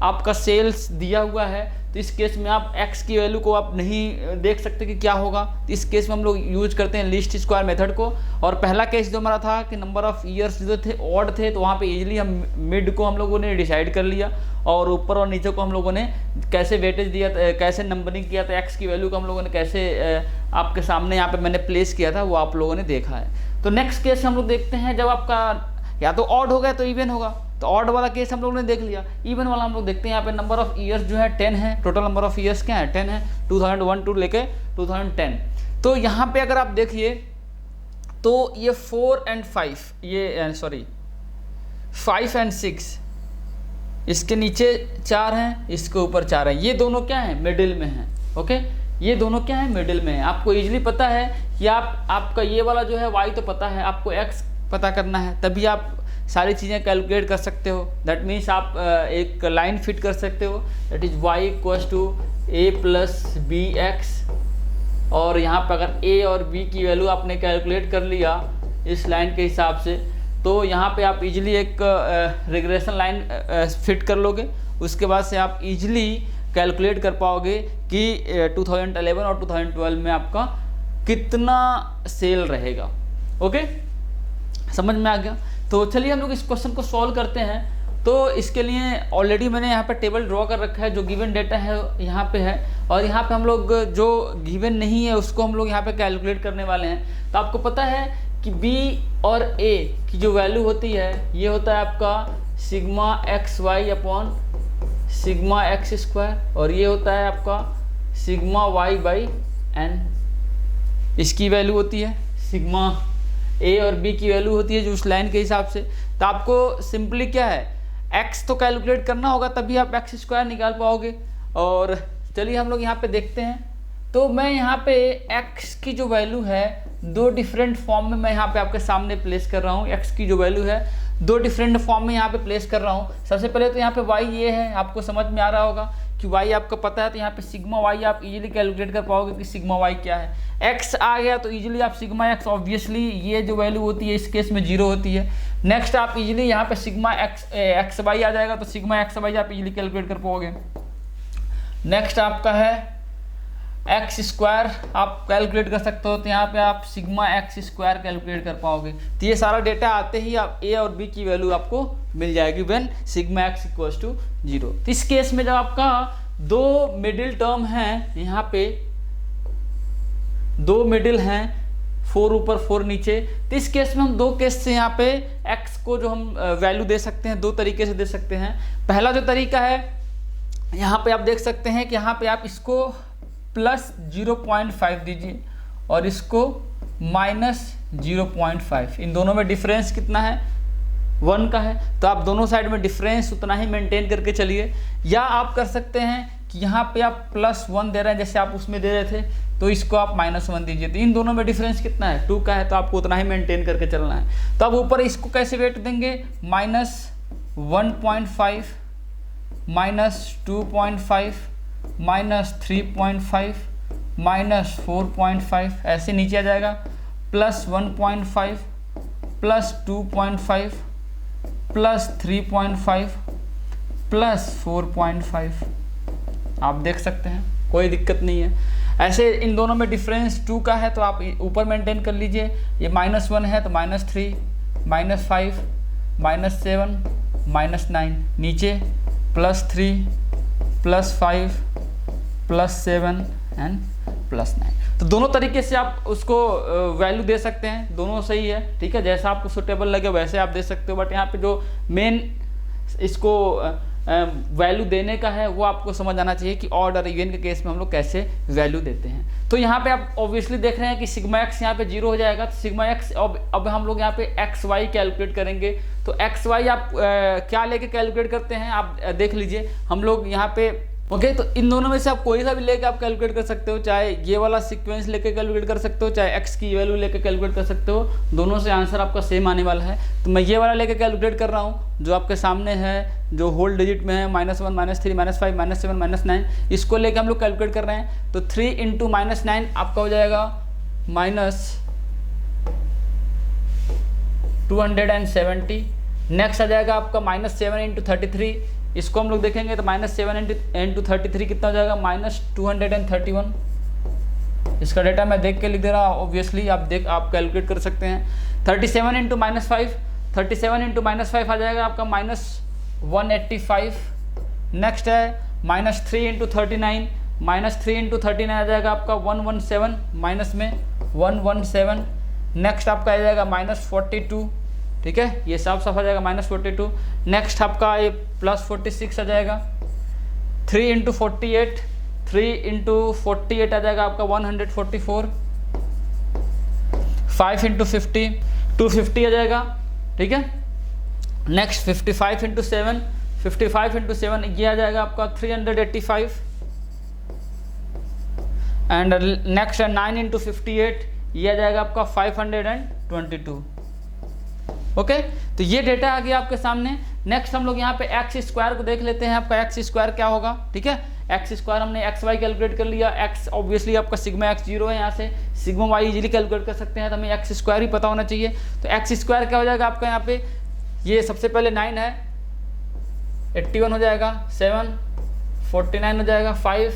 आपका सेल्स दिया हुआ है, तो इस केस में आप x की वैल्यू को आप नहीं देख सकते कि क्या होगा, तो इस केस में हम लोग यूज करते हैं लीस्ट स्क्वायर मेथड को। और पहला केस जो हमारा था कि नंबर ऑफ ईयर्स जो थे ऑड थे, तो वहाँ पे इजीली हम मिड को हम लोगों ने डिसाइड कर लिया और ऊपर और नीचे को हम लोगों ने कैसे वेटेज दिया, कैसे नंबरिंग किया था, एक्स की वैल्यू को हम लोगों ने कैसे आपके सामने यहाँ पे मैंने प्लेस किया था, वो आप लोगों ने देखा है। तो नेक्स्ट केस हम लोग देखते हैं जब आपका या तो ऑड होगा तो इवन होगा, तो ऑड वाला केस हम लोगों ने देख लिया। इवन वाला हम लोग देखते हैं, यहाँ पे नंबर ऑफ ईयर्स जो है 10 है, टोटल नंबर ऑफ ईयर्स क्या है 10 है, 2001 टू लेके 2010। तो यहाँ पे अगर आप देखिए तो ये 4 and 5, ये सॉरी 5 and 6, इसके नीचे 4 हैं, इसके ऊपर 4 हैं, ये दोनों क्या हैं मिडिल में हैं। ओके, ये दोनों क्या है मिडिल में है। आपको इजीली पता है कि आपका ये वाला जो है y तो पता है, आपको x पता करना है, तभी आप सारी चीज़ें कैलकुलेट कर सकते हो। दैट मीन्स आप एक लाइन फिट कर सकते हो, that is y equals to a plus b x. और यहाँ पर अगर a और b की वैल्यू आपने कैलकुलेट कर लिया इस लाइन के हिसाब से, तो यहाँ पे आप इजीली एक रिग्रेशन लाइन फिट कर लोगे। उसके बाद से आप इजीली कैलकुलेट कर पाओगे कि 2011 और 2012 में आपका कितना सेल रहेगा। ओके, समझ में आ गया। तो चलिए हम लोग इस क्वेश्चन को सॉल्व करते हैं। तो इसके लिए ऑलरेडी मैंने यहाँ पे टेबल ड्रॉ कर रखा है, जो गिवन डेटा है यहाँ पे है, और यहाँ पे हम लोग जो गिवन नहीं है उसको हम लोग यहाँ पे कैलकुलेट करने वाले हैं। तो आपको पता है कि b और a की जो वैल्यू होती है ये होता है आपका sigma x y upon sigma x square, और ये होता है आपका सिग्मा वाई बाई एन। इसकी वैल्यू होती है सिग्मा a और b की वैल्यू होती है जो उस लाइन के हिसाब से। तो आपको सिंपली क्या है x तो कैलकुलेट करना होगा, तभी आप एक्स स्क्वायर निकाल पाओगे। और चलिए हम लोग यहाँ पे देखते हैं। तो मैं यहाँ पे x की जो वैल्यू है दो डिफरेंट फॉर्म में मैं यहाँ पे आपके सामने प्लेस कर रहा हूँ। x की जो वैल्यू है दो डिफरेंट फॉर्म में यहाँ पे प्लेस कर रहा हूँ। सबसे पहले तो यहाँ पे y ये है, आपको समझ में आ रहा होगा कि y आपको पता है, तो यहाँ पे सिग्मा y आप इजीली कैलकुलेट कर पाओगे कि सिग्मा y क्या है। x आ गया तो इजीली आप सिग्मा x, ऑब्वियसली ये जो वैल्यू होती है इस केस में 0 होती है। नेक्स्ट आप इजीली यहाँ पे सिग्मा एक्स वाई आ जाएगा, तो सिग्मा एक्स वाई आप इजीली कैलकुलेट कर पाओगे। नेक्स्ट आपका है एक्स स्क्वायर, आप कैलकुलेट कर सकते हो, तो यहाँ पे आप सिग्मा एक्स स्क्वायर कैलकुलेट कर पाओगे। तो ये सारा डेटा आते ही आप a और b की वैल्यू आपको मिल जाएगी when sigma x equals to 0। तो इस केस में जब आपका दो मिडिल टर्म हैं, यहाँ पे दो मिडिल हैं, 4 ऊपर 4 नीचे, तो इस केस में हम दो केस से यहाँ पे x को जो हम वैल्यू दे सकते हैं, दो तरीके से दे सकते हैं। पहला जो तरीका है यहाँ पे आप देख सकते हैं कि यहाँ पे आप इसको प्लस 0.5 दीजिए और इसको माइनस 0.5। इन दोनों में डिफरेंस कितना है 1 का है, तो आप दोनों साइड में डिफरेंस उतना ही मेंटेन करके चलिए। या आप कर सकते हैं कि यहाँ पे आप +1 दे रहे हैं, जैसे आप उसमें दे रहे थे, तो इसको आप -1 दीजिए। तो इन दोनों में डिफरेंस कितना है 2 का है, तो आपको उतना ही मेंटेन करके चलना है। तो अब ऊपर इसको कैसे वेट देंगे -1.5 -2.5 -3.5 -4.5, ऐसे नीचे आ जाएगा +1.5 +2.5 +3.5 +4.5। आप देख सकते हैं, कोई दिक्कत नहीं है। ऐसे इन दोनों में डिफरेंस 2 का है, तो आप ऊपर मेंटेन कर लीजिए। ये -1 है तो -3 -5 -7 -9, नीचे +3 +5 +7 एंड +9। तो दोनों तरीके से आप उसको वैल्यू दे सकते हैं, दोनों सही है, ठीक है, जैसा आपको सुटेबल लगे वैसे आप दे सकते हो। बट यहाँ पे जो मेन इसको वैल्यू देने का है वो आपको समझ आना चाहिए कि ऑड और इवन के केस में हम लोग कैसे वैल्यू देते हैं। तो यहाँ पे आप ऑब्वियसली देख रहे हैं कि सिग्मा एक्स यहाँ पे 0 हो जाएगा। तो सिग्मा एक्स अब हम लोग यहाँ पे एक्स वाई कैलकुलेट करेंगे। तो एक्स वाई आप क्या लेके कैलकुलेट करते हैं आप देख लीजिए। हम लोग यहाँ पे ओके, तो इन दोनों में से आप कोई सा भी लेके आप कैलकुलेट कर सकते हो, चाहे ये वाला सीक्वेंस लेके कैलकुलेट कर सकते हो, चाहे एक्स की वैल्यू लेके कैलकुलेट कर सकते हो, दोनों से आंसर आपका सेम आने वाला है। तो मैं ये वाला लेके कैलकुलेट कर रहा हूँ जो आपके सामने है, जो होल डिजिट में है, -1 -3 -5 -7 -9, इसको लेके हम लोग कैलकुलेट कर रहे हैं। तो 3 × -9 आपका हो जाएगा -270। नेक्स्ट आ जाएगा आपका -7 × 33, इसको हम लोग देखेंगे तो -7 × 33 कितना हो जाएगा, -231। इसका डेटा मैं देख के लिख दे रहा हूँ, ऑब्वियसली आप कैलकुलेट कर सकते हैं। 37 × -5, 37 × -5 आ जाएगा आपका -185। नेक्स्ट है -3 × 39, -3 × 39 आ जाएगा आपका 117, माइनस में 117। नेक्स्ट आपका आ जाएगा -42, ठीक है, ये साफ साफ आ जाएगा -42। नेक्स्ट आपका ये +46 आ जाएगा। 3 × 48, 3 × 48 आ जाएगा आपका 144। 5 × 50, 250 आ जाएगा, ठीक है। नेक्स्ट 55 × 7, 55 × 7 ये आ जाएगा आपका 385। एंड नेक्स्ट 9 × 58 ये आ जाएगा आपका 522। ओके, तो ये डेटा आ गया आपके सामने। नेक्स्ट हम लोग यहाँ पे एक्स स्क्वायर को देख लेते हैं, आपका एक्स स्क्वायर क्या होगा, ठीक है। एक्स स्क्वायर हमने एक्स वाई कैलकुलेट कर लिया। एक्स ऑब्वियसली आपका सिग्मा एक्स 0 है, यहाँ से सिग्मा वाई इजीली कैलकुलेट कर सकते हैं, तो हमें एक्स स्क्वायर ही पता होना चाहिए। तो एक्स स्क्वायर क्या हो जाएगा आपका यहाँ पे, ये सबसे पहले 9 है, 81 हो जाएगा, 7 49 हो जाएगा, 5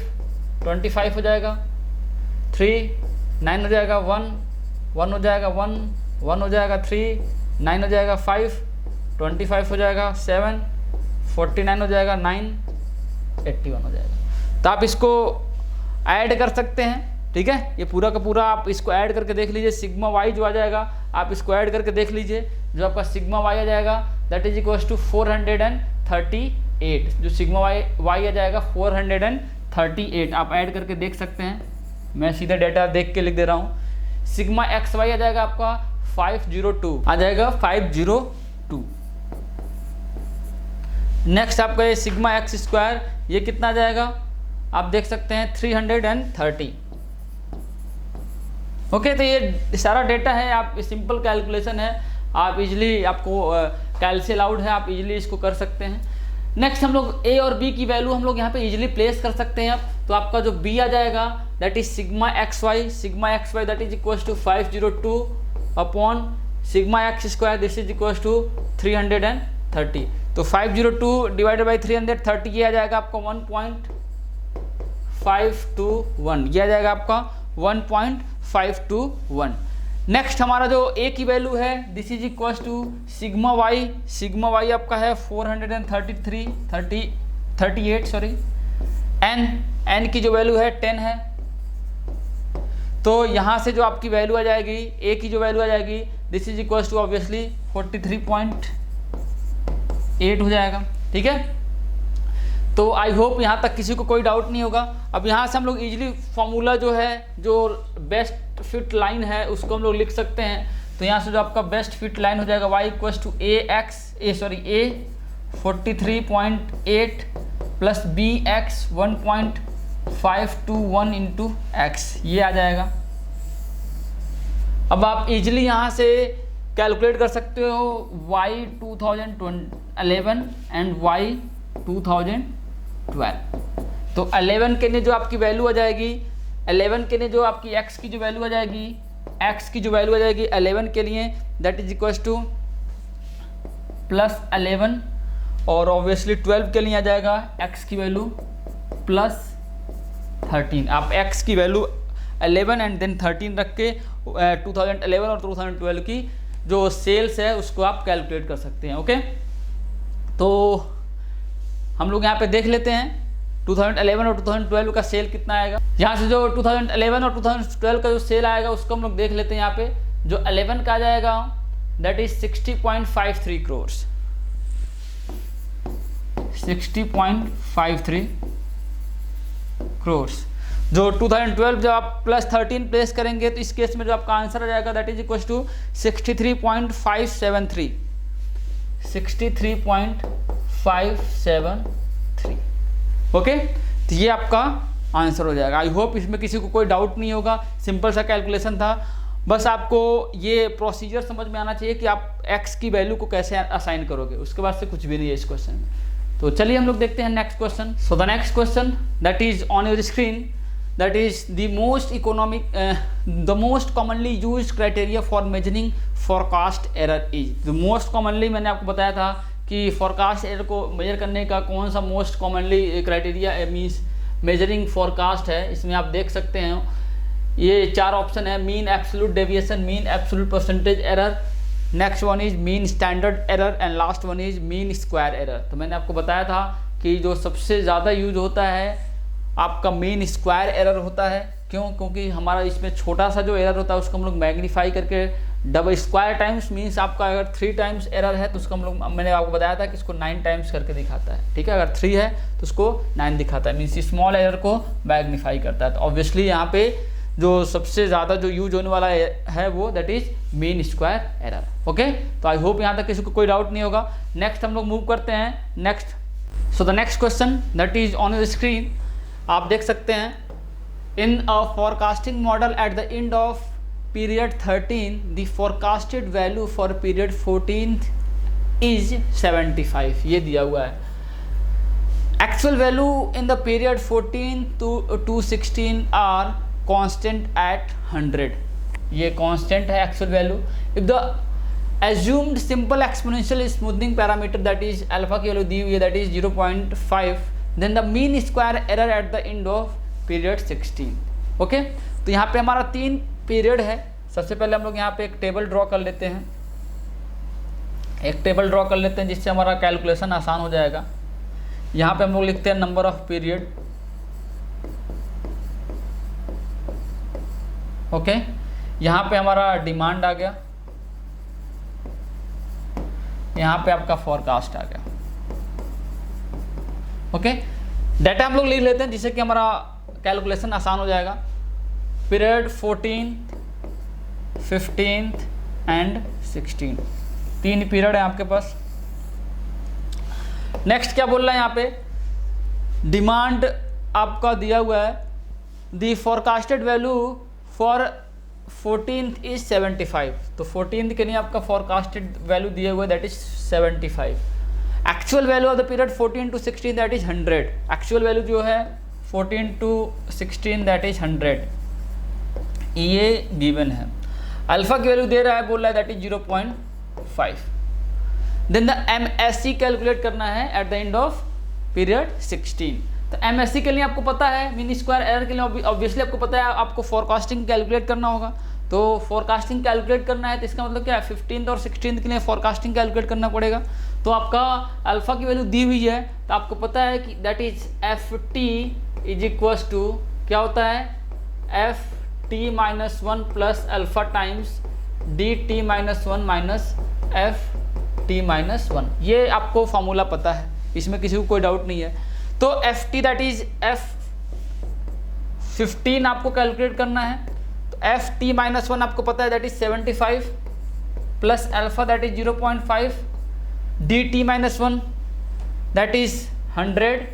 25 हो जाएगा, 3 9 हो जाएगा, 1 1 हो जाएगा, 1 1 हो जाएगा, 3 9 हो जाएगा, 5 25 हो जाएगा, 7 49 हो जाएगा, 9 81 हो जाएगा। तो आप इसको ऐड कर सकते हैं, ठीक है, ये पूरा का पूरा आप इसको ऐड करके देख लीजिए। सिग्मा वाई जो आ जाएगा आप इसको ऐड करके देख लीजिए, जो आपका सिग्मा वाई आ जाएगा दैट इज इक्वल्स टू 438। जो सिग्मा वाई आ जाएगा 438 आप ऐड करके देख सकते हैं। मैं सीधा डेटा देख के लिख दे रहा हूँ। सिग्मा एक्स वाई आ जाएगा आपका 502 आ जाएगा, 502। नेक्स्ट आपका ये सिग्मा एक्स स्क्वायर ये कितना आ जाएगा आप देख सकते हैं 330। ओके, तो ये सारा डेटा है, आप सिंपल कैलकुलेशन है, आप इजीली आपको कैलकुलेट आउट है, आप इजीली इसको कर सकते हैं। नेक्स्ट हम लोग ए और बी की वैल्यू हम लोग यहाँ पे इजीली प्लेस कर सकते हैं। तो आपका जो बी आ जाएगा that is sigma x y that is equals to 502 upon sigma x square this is equals to 330। तो 502 डिवाइडेड बाई 330 ये आ जाएगा आपका 1.521, ये आ जाएगा आपका 1.521। नेक्स्ट हमारा जो ए की वैल्यू है this is equals to sigma y आपका है 438 सॉरी। एन की जो वैल्यू है 10 है। तो यहाँ से जो आपकी वैल्यू आ जाएगी ए की जो वैल्यू आ जाएगी this is equals to obviously 43.8 हो जाएगा, ठीक है। तो आई होप यहाँ तक किसी को कोई डाउट नहीं होगा। अब यहाँ से हम लोग इजीली फॉर्मूला जो है जो बेस्ट फिट लाइन है उसको हम लोग लिख सकते हैं। तो यहाँ से जो आपका बेस्ट फिट लाइन हो जाएगा y equals to a 43.8 plus b x 1.521 into x, ये आ जाएगा। अब आप इजीली यहाँ से कैलकुलेट कर सकते हो y 2011 एंड y 2012। तो 11 के लिए जो आपकी वैल्यू आ जाएगी 11 के लिए जो आपकी x की जो वैल्यू आ जाएगी 11 के लिए that is equals two plus 11 और ऑब्वियसली 12 के लिए आ जाएगा x की वैल्यू प्लस 13। आप x की वैल्यू 11 एंड देन 13 रख के 2011 और 2012 की जो सेल्स है उसको आप कैलकुलेट कर सकते हैं। ओके, तो हम लोग यहाँ पे देख लेते हैं 2011 और 2012 का सेल कितना आएगा। यहाँ से जो 2011 और 2012 का जो सेल आएगा उसको हम लोग देख लेते हैं। यहाँ पे जो 11 का आ जाएगा दैट इज 60.53 करोड़, 60.53 करोड़। जो 2012 जब आप +13 प्लेस करेंगे तो इस केस में जो आपका आंसर आ जाएगा that is equal to 63.573, 63.573। Okay, तो ये आपका आंसर हो जाएगा। आई होप इसमें किसी को कोई डाउट नहीं होगा, सिंपल सा कैलकुलेशन था। बस आपको ये प्रोसीजर समझ में आना चाहिए कि आप x की वैल्यू को कैसे असाइन करोगे, उसके बाद से कुछ भी नहीं है इस क्वेश्चन में। तो चलिए हम लोग देखते हैं next question. So the next question that is on your screen, that is the most commonly use criteria for measuring forecast error is. The most commonly मैंने आपको बताया था कि फोरकास्ट एरर को मेजर करने का कौन सा most commonly criteria means measuring forecast है। इसमें आप देख सकते हैं ये 4 ऑप्शन है, mean absolute deviation, mean absolute percentage error, next one is mean standard error and last one is mean square error. तो मैंने आपको बताया था कि जो सबसे ज़्यादा यूज होता है आपका मीन स्क्वायर एरर होता है। क्यों? क्योंकि हमारा इसमें छोटा सा जो एरर होता है उसको हम लोग मैग्नीफाई करके डबल स्क्वायर टाइम्स मीन्स आपका अगर 3 टाइम्स एरर है तो उसको हम लोग, मैंने आपको बताया था कि इसको 9 टाइम्स करके दिखाता है। ठीक है, अगर 3 है तो उसको 9 दिखाता है, मीन्स स्मॉल एरर को मैग्नीफाई करता है। तो ऑब्वियसली यहाँ पे जो सबसे ज़्यादा जो यूज होने वाला है वो that is mean square error. Okay, तो आई होप यहाँ तक किसी को कोई डाउट नहीं होगा। नेक्स्ट हम लोग मूव करते हैं next. So the next question that is on your screen, आप देख सकते हैं in a forecasting model at the end of period 13 the forecasted value for period 14 is 75। ये दिया हुआ है। Actual value in the period 14 to 16 are constant at 100। ये कांस्टेंट है actual value. If the assumed simple exponential smoothing parameter that is alpha की वैल्यू दी हुई है that is 0.5, then the mean square error at the end of period 16। Okay, तो यहाँ पे हमारा 3 पीरियड है। सबसे पहले हम लोग यहाँ पे एक टेबल ड्रॉ कर लेते हैं, जिससे हमारा कैलकुलेशन आसान हो जाएगा। यहाँ पे हम लोग लिखते हैं नंबर ऑफ पीरियड। ओके, यहाँ पे हमारा डिमांड आ गया, यहाँ पे आपका फोरकास्ट आ गया। ओके, डाटा हम लोग लिख लेते हैं जिससे कि हमारा कैलकुलेशन आसान हो जाएगा। पीरियड 14, 15 एंड 16, 3 पीरियड है आपके पास। नेक्स्ट क्या बोल रहा है यहाँ पे, डिमांड आपका दिया हुआ है, the forecasted value for 14th is 75। तो 14th के लिए आपका फोरकास्टेड वैल्यू दिया हुआ है that is 75। Actual value of the period 14 to 16 that is 100। Actual value जो है 14 to 16 दैट इज 100, ये गिवन है। अल्फा की वैल्यू दे रहा है, बोल रहा है that is 0.5। Then the MSE calculate करना है at the end of period 16। तो MSE के लिए आपको पता है, मीन स्क्वायर एरर के लिए ऑब्वियसली आपको पता है आपको फोरकास्टिंग कैलकुलेट करना होगा। तो फोरकास्टिंग कैलकुलेट करना है तो इसका मतलब क्या है, 15th और 16th के लिए फोरकास्टिंग कैलकुलेट करना पड़ेगा। तो आपका अल्फा की वैल्यू दी हुई है तो आपको पता है कि that is FT is equals to क्या होता है, FT-1 plus alpha times DT-1 minus FT-1। ये आपको फॉर्मूला पता है, इसमें किसी को कोई डाउट नहीं है। तो FT दैट इज F15 आपको कैलकुलेट करना है। तो FT-1 आपको पता है that is 75 plus alpha that is 0.5, DT-1 that is 100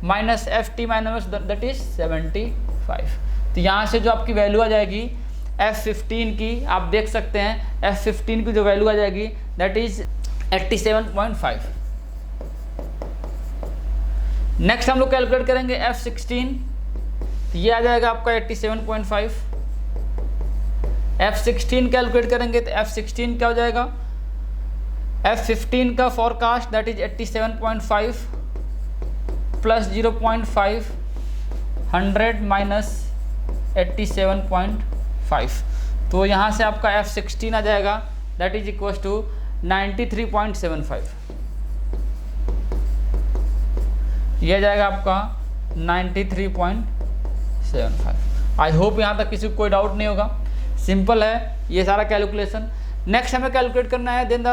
minus FT-1 that is 75। तो यहाँ से जो आपकी वैल्यू आ जाएगी F15 की, आप देख सकते हैं F15 की जो वैल्यू आ जाएगी दैट इज 87.5। नेक्स्ट हम लोग कैलकुलेट करेंगे F16, तो ये आ जाएगा आपका 87.5। F16 कैलकुलेट करेंगे तो F16 क्या हो जाएगा, F15 का forecast that is 87.5 plus 0.5, 100 minus 87.5। तो यहाँ से आपका F16 आ जाएगा दैट इज इक्वल टू 93.75। यह जाएगा आपका 93.75। आई होप यहाँ तक किसी को कोई डाउट नहीं होगा, सिंपल है ये सारा कैलकुलेशन। नेक्स्ट हमें कैलकुलेट करना है then the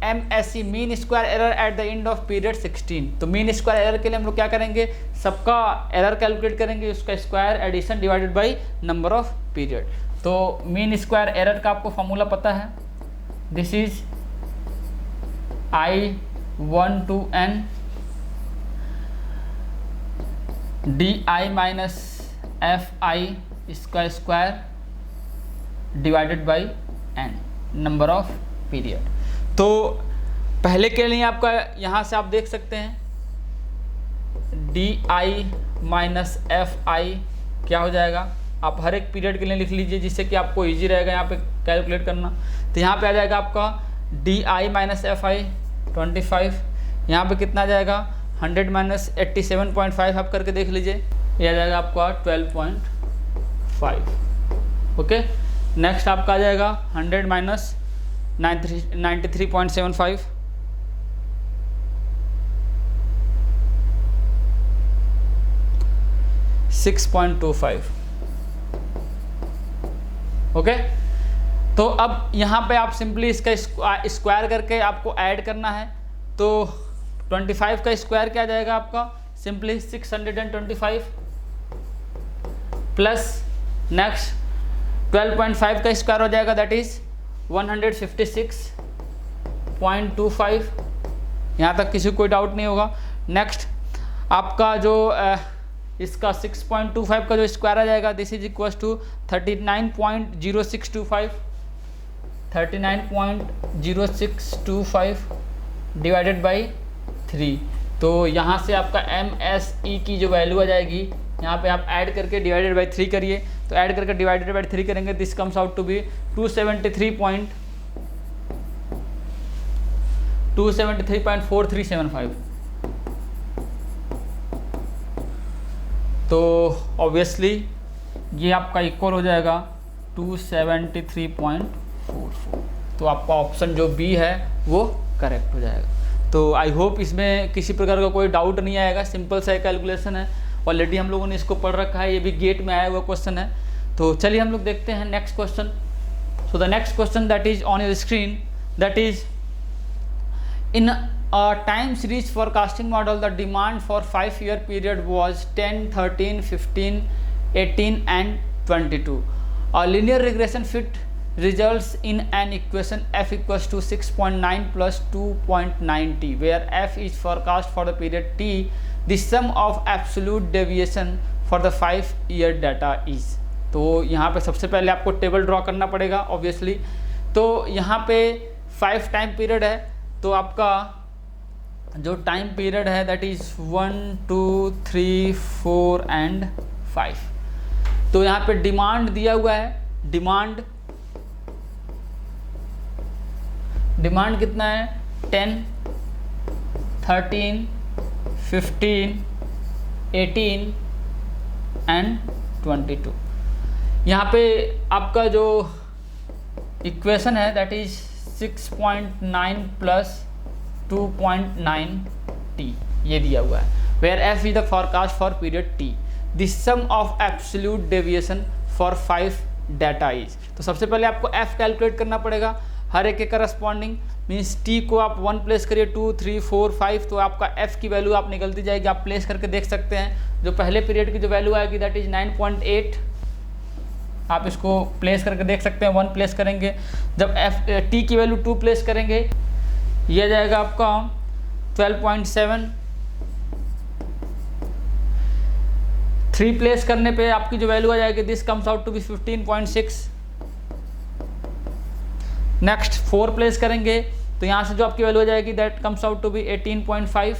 MSE mean square error at the end of period 16। तो मीन स्क्वायर एरर के लिए हम लोग क्या करेंगे, सबका एरर कैलकुलेट करेंगे, उसका square addition divided by number of period. तो मीन स्क्वायर एरर का आपको फॉर्मूला पता है, this is I1 to N DI minus FI इसका square divided by N number of period. तो पहले के लिए आपका यहाँ से आप देख सकते हैं DI माइनस FI क्या हो जाएगा, आप हर एक पीरियड के लिए लिख लीजिए जिससे कि आपको इजी रहेगा यहाँ पे कैलकुलेट करना। तो यहाँ पे आ जाएगा आपका DI माइनस FI 25, यहाँ पे कितना आ जाएगा 100 माइनस 87.5 आप करके देख लीजिए, ये आ जाएगा आपका 12.5। ओके, नेक्स्ट आपका आ जाएगा 100 माइनस 93.75, $6.25। ओके, तो अब यहाँ पे आप सिंपली इसका स्क्वायर करके आपको ऐड करना है। तो 25 का स्क्वायर क्या जाएगा आपका, सिंपली 625 प्लस नेक्स्ट 12.5 का स्क्वायर हो जाएगा दैट इज 156.25। यहाँ तक किसी को कोई डाउट नहीं होगा। नेक्स्ट आपका जो इसका 6.25 का जो स्क्वायर आ जाएगा this is equal to 39.0625 divided by 3। तो यहाँ से आपका MSE की जो वैल्यू आ जाएगी यहाँ पे आप ऐड करके डिवाइडेड बाई 3 करिए। तो ऐड करके डिवाइडेड बाई 3 करेंगे, this comes out to be 273.4375। तो ऑब्वियसली ये आपका इक्वल हो जाएगा 273.44। तो आपका ऑप्शन जो बी है वो करेक्ट हो जाएगा। तो आई होप इसमें किसी प्रकार का कोई डाउट नहीं आएगा, सिंपल सा कैलकुलेशन है, ऑलरेडी हम लोगों ने इसको पढ़ रखा है, ये भी गेट में आया हुआ क्वेश्चन है। तो चलिए हम लोग देखते हैं next question. So the next question that is on your screen, that is in a time series forecasting model the demand for 5-year period was 10, 13, 15, 18 and 22. A linear regression fit results in an equation f equals to 6.9 plus 2.9t where f is forecast for the period t. The sum of absolute deviation for the 5-year data is. तो यहाँ पे सबसे पहले आपको टेबल ड्रॉ करना पड़ेगा ऑब्वियसली। तो यहाँ पे 5 टाइम पीरियड है, तो आपका जो टाइम पीरियड है दैट इज 1, 2, 3, 4 एंड 5। तो यहाँ पे डिमांड दिया हुआ है, डिमांड कितना है 10, 13, 15, 18 एंड 22। यहाँ पे आपका जो इक्वेशन है दैट इज 6.9 प्लस 2.9t ये दिया हुआ है, where f is the forecast for period t, the sum of absolute deviation for 5 data is. तो सबसे पहले आपको f कैलकुलेट करना पड़ेगा हर एक के करस्पॉन्डिंग, मीन्स t को आप 1 प्लेस करिए 2, 3, 4, 5, तो आपका f की वैल्यू आप निकलती जाएगी, आप प्लेस करके देख सकते हैं। जो पहले पीरियड की जो वैल्यू आएगी दैट इज 9.8, आप इसको प्लेस करके देख सकते हैं। 1 प्लेस करेंगे, जब t की वैल्यू 2 प्लेस करेंगे ये जाएगा आपका 12.7, 3 प्लेस करने पे आपकी जो वैल्यू आ जाएगी this comes out to be 15.6। Next 4 place करेंगे तो यहाँ से जो आपकी वैल्यू आ जाएगी that comes out to be 18.5।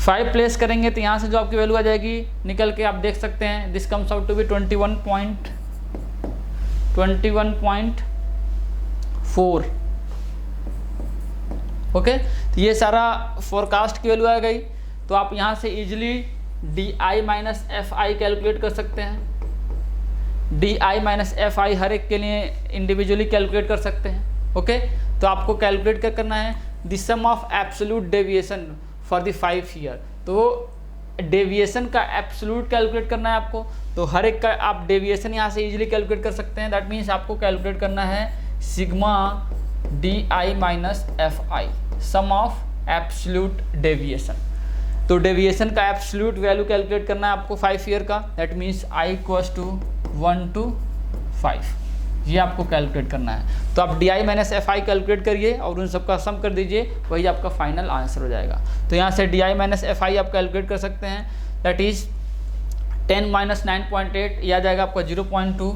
5 place करेंगे तो यहाँ से जो आपकी वैल्यू आ जाएगी निकल के आप देख सकते हैं this comes out to be 21.4। Okay, तो ये सारा फोरकास्ट की वैल्यू आ गई। तो आप यहाँ से easily DI minus FI calculate कर सकते हैं। DI माइनस FI हर एक के लिए इंडिविजुअली कैलकुलेट कर सकते हैं। ओके, तो आपको कैलकुलेट क्या करना है, the sum of absolute deviation for the 5 year. तो डेविएशन का एब्सोल्यूट कैलकुलेट करना है आपको, तो हर एक का आप डेविएशन यहाँ से इजीली कैलकुलेट कर सकते हैं। दैट मीन्स आपको कैलकुलेट करना है sigma DI minus FI, sum of absolute deviation. तो डेविएशन का एब्सोल्यूट वैल्यू कैलकुलेट करना है आपको 5 ईयर का। That means I equals to 1 to 5, ये आपको कैलकुलेट करना है। तो आप DI माइनस FI कैलकुलेट करिए और उन सबका सम कर दीजिए, वही आपका फाइनल आंसर हो जाएगा। तो यहाँ से DI माइनस FI आप कैलकुलेट कर सकते हैं। दैट इज 10 माइनस 9.8, यह आ जाएगा आपका 0.2,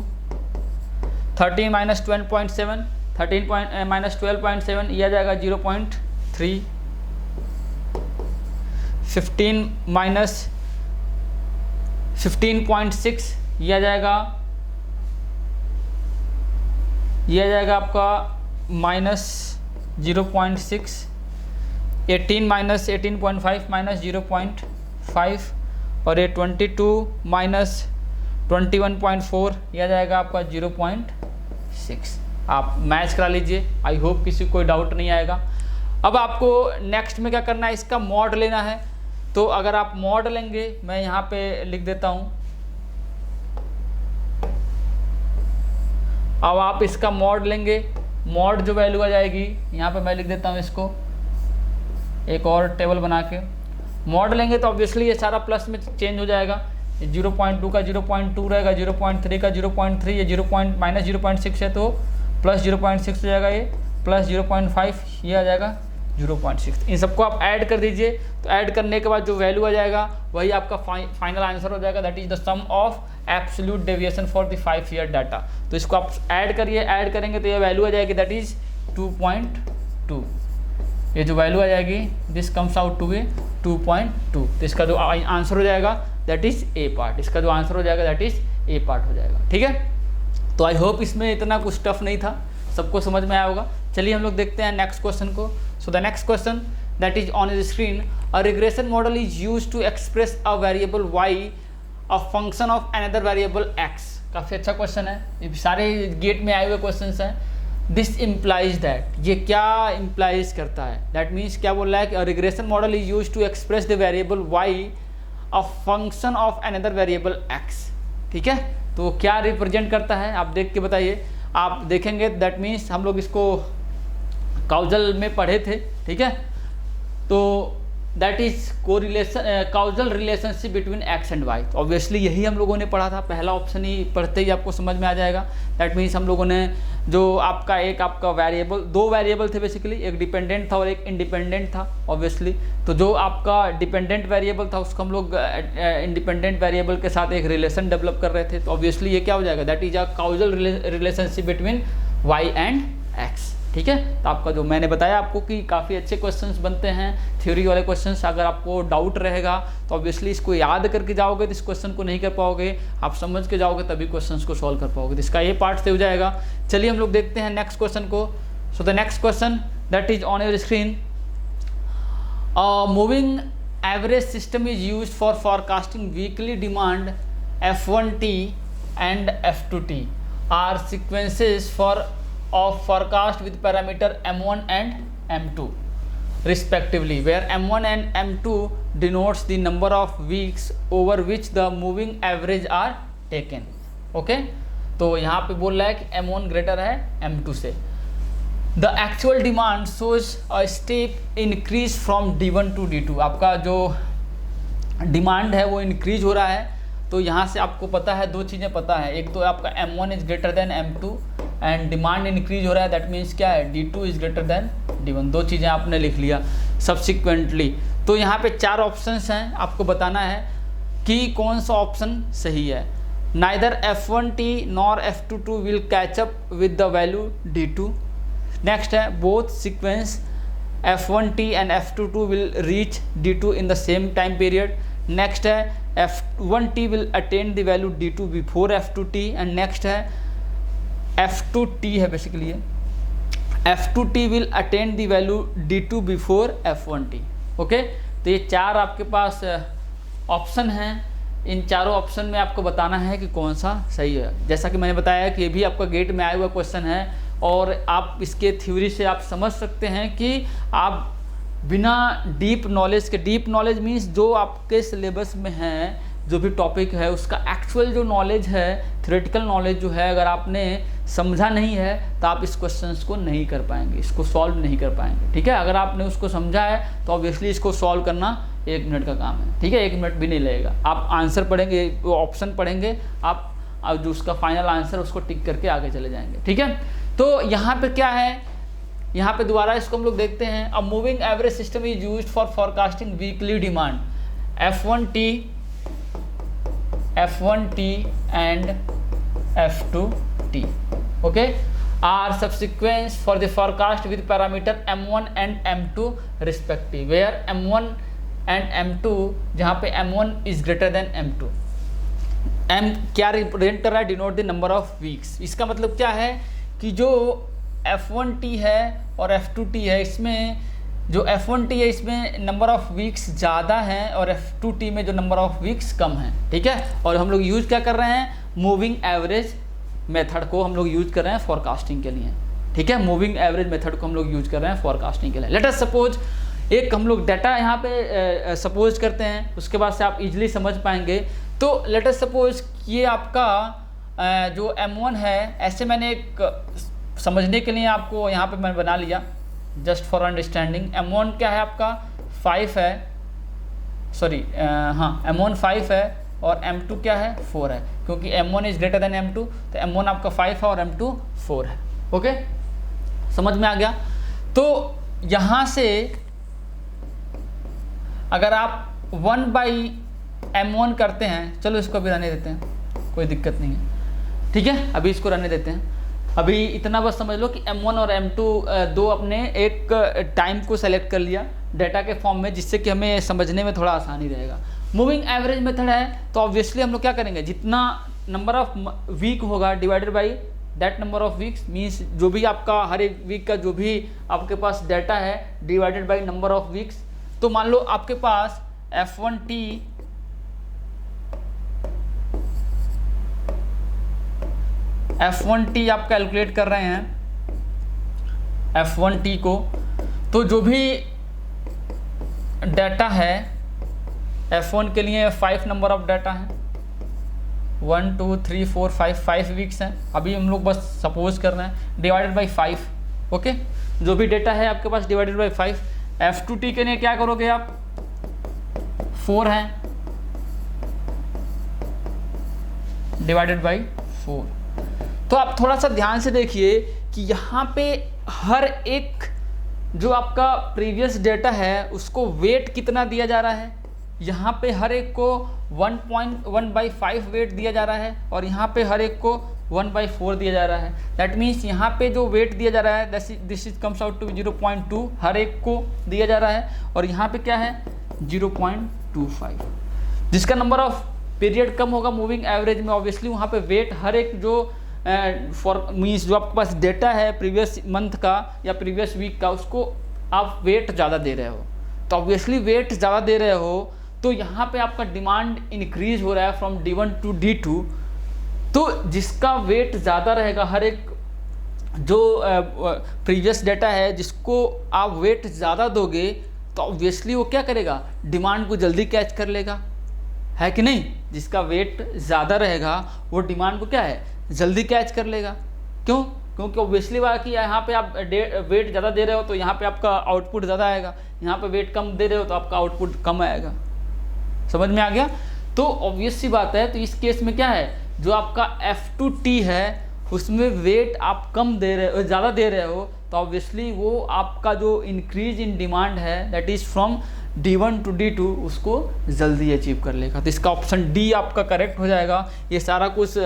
13 माइनस 12.7, 13 माइनस 12.7, यह आ जाएगा 0.3, 15 माइनस 15.6, यह आ जाएगा आपका माइनस 0.6, 18 माइनस 18.5 माइनस 0.5, और ये 22 माइनस 21.4, यह आ जाएगा आपका 0.6। आप मैच करा लीजिए, आई होप किसी को कोई डाउट नहीं आएगा। अब आपको नेक्स्ट में क्या करना है, इसका मॉड लेना है। तो अगर आप मॉड लेंगे, मैं यहाँ पे लिख देता हूँ, अब आप इसका मॉड लेंगे, मॉड जो वैल्यू आ जाएगी यहाँ पे मैं लिख देता हूँ इसको, एक और टेबल बना के मॉड लेंगे तो ऑब्वियसली ये सारा प्लस में चेंज हो जाएगा। 0.2 का 0.2 रहेगा, 0.3 का 0.3, ये 0. माइनस 0.6 है तो प्लस 0.6 हो जाएगा, ये प्लस 0.5, ये आ जाएगा 0.6। इन सबको आप ऐड कर दीजिए। तो ऐड करने के बाद जो वैल्यू आ जाएगा वही आपका फाइनल आंसर हो जाएगा। That is the sum of absolute deviation for the 5 year data. तो इसको आप ऐड करिए, ऐड करेंगे तो ये वैल्यू आ जाएगी, दैट इज 2.2। ये जो वैल्यू आ जाएगी this comes out to be 2.2। तो इसका जो आंसर हो जाएगा दैट इज ए पार्ट, इसका जो आंसर हो जाएगा दैट इज ए पार्ट हो जाएगा। ठीक है, तो आई होप इसमें इतना कुछ टफ नहीं था, सबको समझ में आया होगा। चलिए हम लोग देखते हैं नेक्स्ट क्वेश्चन को। So the next question that is on the screen, a regression model is used to express a variable y a function of another variable x। काफ़ी अच्छा क्वेश्चन है, ये सारे गेट में आए हुए क्वेश्चंस हैं। दिस इम्प्लाइज दैट, ये क्या इम्प्लाइज करता है, दैट मीन्स क्या बोल रहा है कि regression model is used to express the variable y a function of another variable x। ठीक है, तो क्या रिप्रेजेंट करता है आप देख के बताइए। आप देखेंगे दैट मीन्स हम लोग इसको काउजल में पढ़े थे। ठीक है, तो that is correlation causal relationship between X and Y. तो ऑब्वियसली यही हम लोगों ने पढ़ा था, पहला ऑप्शन ही पढ़ते ही आपको समझ में आ जाएगा। दैट मीन्स हम लोगों ने जो आपका एक आपका वेरिएबल, दो वेरिएबल थे बेसिकली, एक डिपेंडेंट था और एक इंडिपेंडेंट था ऑब्वियसली। तो जो आपका डिपेंडेंट वेरिएबल था उसको हम लोग इंडिपेंडेंट वेरिएबल के साथ एक रिलेशन डेवलप कर रहे थे। तो ऑब्वियसली ये क्या हो जाएगा, that is a causal relationship between Y and X. ठीक है, तो आपका जो मैंने बताया आपको कि काफ़ी अच्छे क्वेश्चंस बनते हैं थ्योरी वाले क्वेश्चंस। अगर आपको डाउट रहेगा तो ऑब्वियसली इसको याद करके जाओगे तो इस क्वेश्चन को नहीं कर पाओगे, आप समझ के जाओगे तभी क्वेश्चंस को सॉल्व कर पाओगे। तो इसका ये पार्ट से हो जाएगा। चलिए हम लोग देखते हैं नेक्स्ट क्वेश्चन को। So the next question that is on your screen, moving average system is use for forecasting weekly demand F1T and F2T are sequences for of forecast with parameter M1 and M2 respectively, where M1 and M2 denotes the number of weeks over which the moving average are taken. Okay, तो यहाँ पे बोल रहा है कि M1 ग्रेटर है M2 से। The actual demand shows a steep increase from D1 to D2। आपका जो डिमांड है वो इंक्रीज हो रहा है। तो यहाँ से आपको पता है, दो चीज़ें पता है, एक तो आपका M1 is greater than M2 and demand increase हो रहा है, दैट मीन्स क्या है, D2 is greater than D1। दो चीज़ें आपने लिख लिया सब्सिक्वेंटली। तो यहाँ पे चार ऑप्शंस हैं, आपको बताना है कि कौन सा ऑप्शन सही है। Neither F1T nor F22 will catch up with the value D2। Next है both sequence F1T and F22 will reach D2 in the same time period. Next है F1T will attain the value D2 before F2T। And next है F2T है बेसिकली ये, F2T will attain the value D2 before F1T। Okay, तो ये चार आपके पास ऑप्शन हैं। इन चारों ऑप्शन में आपको बताना है कि कौन सा सही है। जैसा कि मैंने बताया कि ये भी आपका गेट में आया हुआ क्वेश्चन है और आप इसके थ्योरी से आप समझ सकते हैं कि आप बिना डीप नॉलेज के, डीप नॉलेज मीन्स जो आपके सिलेबस में है, जो भी टॉपिक है उसका एक्चुअल जो नॉलेज है, थ्योरेटिकल नॉलेज जो है, अगर आपने समझा नहीं है तो आप इस क्वेश्चंस को नहीं कर पाएंगे, इसको सॉल्व नहीं कर पाएंगे। ठीक है, अगर आपने उसको समझा है तो ऑब्वियसली इसको सॉल्व करना 1 मिनट का काम है। ठीक है, 1 मिनट भी नहीं लगेगा। आप आंसर पढ़ेंगे, वो ऑप्शन पढ़ेंगे, आप जो उसका फाइनल आंसर उसको टिक करके आगे चले जाएंगे। ठीक है, तो यहाँ पे क्या है, यहाँ पे दोबारा इसको हम लोग देखते हैं। A moving average system is used for forecasting weekly demand F1T and F2T, okay, are subsequent for the forecast with parameter M1 and M2 respectively, where M1 and M2, जहाँ पे M1 is greater than M2। M क्या रिप्रेजेंट कर रहा है, denote the number of weeks. इसका मतलब क्या है कि जो F1T है और F2T है, इसमें जो F1T है इसमें नंबर ऑफ वीक्स ज़्यादा हैं और F2T में जो नंबर ऑफ वीक्स कम हैं। ठीक है, और हम लोग यूज़ क्या कर रहे हैं, मूविंग एवरेज मेथड को हम लोग यूज़ कर रहे हैं फॉरकास्टिंग के लिए। ठीक है, मूविंग एवरेज मेथड को हम लोग यूज़ कर रहे हैं फॉरकास्टिंग के लिए। लेट अस सपोज एक हम लोग डाटा यहाँ पे सपोज करते हैं, उसके बाद से आप इजीली समझ पाएंगे। तो लेट अस सपोज ये आपका जो M1 है, ऐसे मैंने एक समझने के लिए आपको यहाँ पे मैंने बना लिया जस्ट फॉर अंडरस्टैंडिंग। M1 क्या है आपका 5 है, सॉरी हाँ M1 5 है और M2 क्या है 4 है, क्योंकि M1 is greater than M2, तो M1 आपका 5 है और M2 4 है। ओके, समझ में आ गया। तो यहाँ से अगर आप 1/M1 करते हैं, चलो इसको अभी रहने देते हैं, कोई दिक्कत नहीं है। ठीक है, अभी इसको रहने देते हैं। अभी इतना बस समझ लो कि M1 और M2 दो अपने एक टाइम को सेलेक्ट कर लिया डाटा के फॉर्म में, जिससे कि हमें समझने में थोड़ा आसानी रहेगा। मूविंग एवरेज मेथड है तो ऑब्वियसली हम लोग क्या करेंगे, जितना नंबर ऑफ वीक होगा divided by that number of weeks, means जो भी आपका हर एक वीक का जो भी आपके पास डाटा है divided by number of weeks. तो मान लो आपके पास F1T आप कैलकुलेट कर रहे हैं F1T को, तो जो भी डाटा है F1 के लिए 5 नंबर ऑफ डाटा है, 1 2 3 4 5 वीक्स हैं। अभी हम लोग बस सपोज कर रहे हैं डिवाइडेड बाई 5। ओके, जो भी डाटा है आपके पास डिवाइडेड बाई 5। F2T के लिए क्या करोगे आप, 4 हैं डिवाइडेड बाई 4। तो आप थोड़ा सा ध्यान से देखिए कि यहाँ पे हर एक जो आपका प्रीवियस डेटा है उसको वेट कितना दिया जा रहा है। यहाँ पे हर एक को 1.1/5 वेट दिया जा रहा है और यहाँ पे हर एक को 1/4 दिया जा रहा है। दैट मीन्स यहाँ पे जो वेट दिया जा रहा है this is comes out to 0.2 हर एक को दिया जा रहा है, और यहाँ पे क्या है 0.25। जिसका नंबर ऑफ पीरियड कम होगा मूविंग एवरेज में, ऑब्वियसली वहाँ पे वेट हर एक जो फॉर मीन्स जो आपके पास डेटा है प्रीवियस मंथ का या प्रीवियस वीक का, उसको आप वेट ज़्यादा दे रहे हो। तो ऑब्वियसली वेट ज़्यादा दे रहे हो तो यहाँ पे आपका डिमांड इंक्रीज हो रहा है फ्रॉम D1 to D2। तो जिसका वेट ज़्यादा रहेगा, हर एक जो प्रीवियस डेटा है जिसको आप वेट ज़्यादा दोगे तो ऑब्वियसली वो क्या करेगा, डिमांड को जल्दी कैच कर लेगा, है कि नहीं। जिसका वेट ज़्यादा रहेगा वो डिमांड को क्या है, जल्दी कैच कर लेगा। क्यों, क्योंकि ऑब्वियसली बात कि यहाँ पे आप वेट ज़्यादा दे रहे हो तो यहाँ पे आपका आउटपुट ज़्यादा आएगा, यहाँ पे वेट कम दे रहे हो तो आपका आउटपुट कम आएगा। समझ में आ गया। तो ऑब्वियस सी बात है, तो इस केस में क्या है, जो आपका F2T है उसमें वेट आप कम दे रहे हो, ज़्यादा दे रहे हो, तो ऑब्वियसली वो आपका जो इंक्रीज इन डिमांड है that is from D1 to D2 उसको जल्दी अचीव कर लेगा। तो इसका ऑप्शन डी आपका करेक्ट हो जाएगा। ये सारा कुछ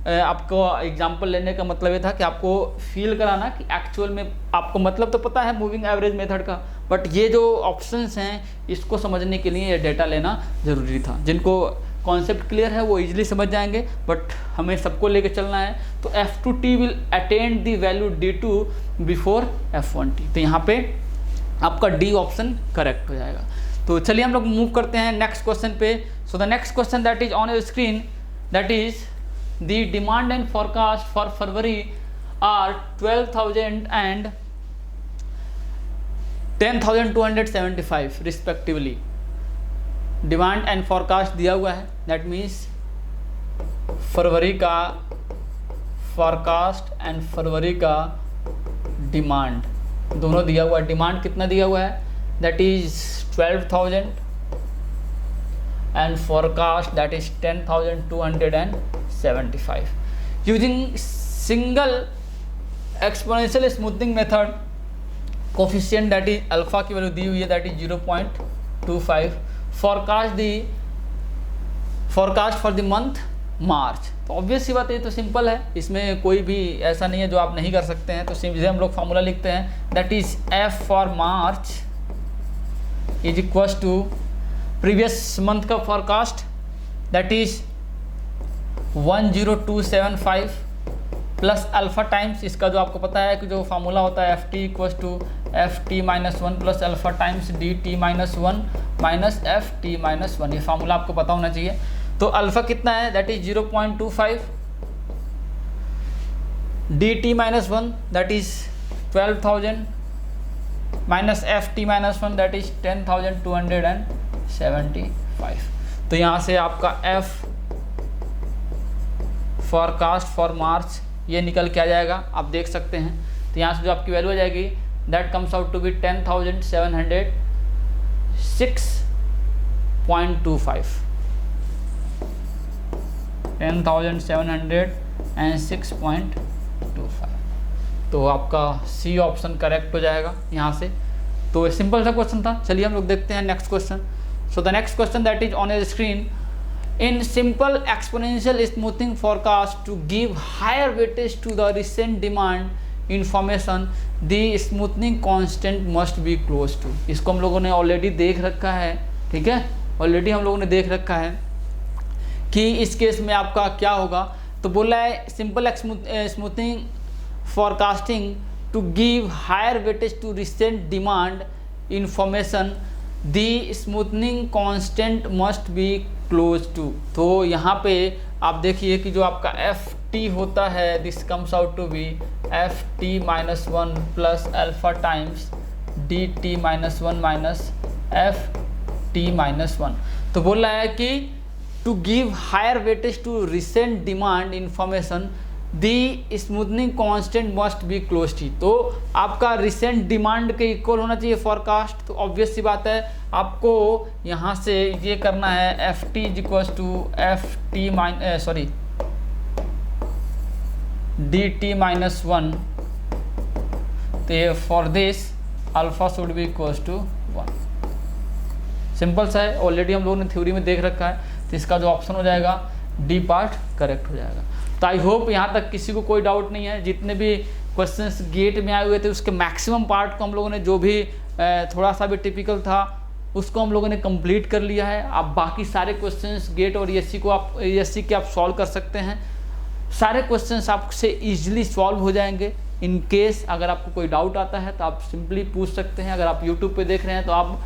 आपको एग्जांपल लेने का मतलब ये था कि आपको फील कराना कि एक्चुअल में आपको मतलब तो पता है मूविंग एवरेज मेथड का, बट ये जो ऑप्शंस हैं इसको समझने के लिए ये डेटा लेना ज़रूरी था। जिनको कॉन्सेप्ट क्लियर है वो इजीली समझ जाएंगे, बट हमें सबको लेके चलना है। तो F2T will attain the value D2 before F1T। तो यहाँ पे आपका डी ऑप्शन करेक्ट हो जाएगा। तो चलिए हम लोग मूव करते हैं नेक्स्ट क्वेश्चन पे। So the next question that is on your screen, that is the demand and forecast for February are 12,000 and 10,275 respectively. Demand and forecast दिया हुआ है, दैट मीन्स फरवरी का फॉरकास्ट एंड फरवरी का डिमांड दोनों दिया हुआ है। डिमांड कितना दिया हुआ है, that is 12,000 and forecast that is 10,275। Using single exponential smoothing method, coefficient that is alpha की वैल्यू दी हुई है that is 0.25। Forecast for the month March. तो ऑब्वियस सी बात है, ये तो सिंपल है, इसमें कोई भी ऐसा नहीं है जो आप नहीं कर सकते हैं। तो सीधे हम लोग फार्मूला लिखते हैं, that is F for March is equals to previous month का forecast that is 10275 plus alpha times इसका जो आपको पता है कि जो फार्मूला होता है F T equals to F T minus one plus alpha times D T minus one minus F T minus one. ये फार्मूला आपको पता होना चाहिए। तो अल्फा कितना है, that is 0.25, D T minus one that is 12,000 minus F T minus one that is 10,275। तो यहाँ से आपका एफ फॉरकास्ट फॉर मार्च ये निकल के आ जाएगा, आप देख सकते हैं। तो यहाँ से जो आपकी वैल्यू आ जाएगी that comes out to be 10,706.25 10,706.25। तो आपका सी ऑप्शन करेक्ट हो जाएगा यहाँ से। तो ये सिंपल सा क्वेश्चन था। चलिए हम लोग देखते हैं next question. So the next question that is on A screen, in simple exponential smoothing forecast to give higher weightage to the recent demand information, the smoothing constant must be close to। इसको हम लोगों ने ऑलरेडी देख रखा है, ठीक है, ऑलरेडी हम लोगों ने देख रखा है कि इस केस में आपका क्या होगा। तो बोला है simple smoothing forecasting to give higher weightage to recent demand information, the smoothening constant must be close to. तो यहाँ पे आप देखिए कि जो आपका एफ टी होता है this comes out to be F T minus one plus alpha times D T minus one minus F T minus one. तो बोल रहा है कि to give higher weightage to recent demand information the smoothening constant must be close T. तो आपका रिसेंट डिमांड के इक्वल होना चाहिए फॉरकास्ट। तो ऑब्वियस सी बात है, आपको यहाँ से ये करना है F T is equals to F T D T minus one. तो for this alpha should be equals to 1। Simple सा है, ऑलरेडी हम लोगों ने थ्योरी में देख रखा है। तो इसका जो ऑप्शन हो जाएगा डी पार्ट करेक्ट हो जाएगा। तो आई होप यहाँ तक किसी को कोई डाउट नहीं है। जितने भी क्वेश्चंस गेट में आए हुए थे उसके मैक्सिमम पार्ट को हम लोगों ने, जो भी थोड़ा सा भी टिपिकल था उसको हम लोगों ने कंप्लीट कर लिया है। आप बाकी सारे क्वेश्चंस गेट और ईएससी को आप ईएससी के आप सॉल्व कर सकते हैं। सारे क्वेश्चंस आपसे इजीली सॉल्व हो जाएंगे। इन केस अगर आपको कोई डाउट आता है तो आप सिंपली पूछ सकते हैं। अगर आप यूट्यूब पे देख रहे हैं तो आप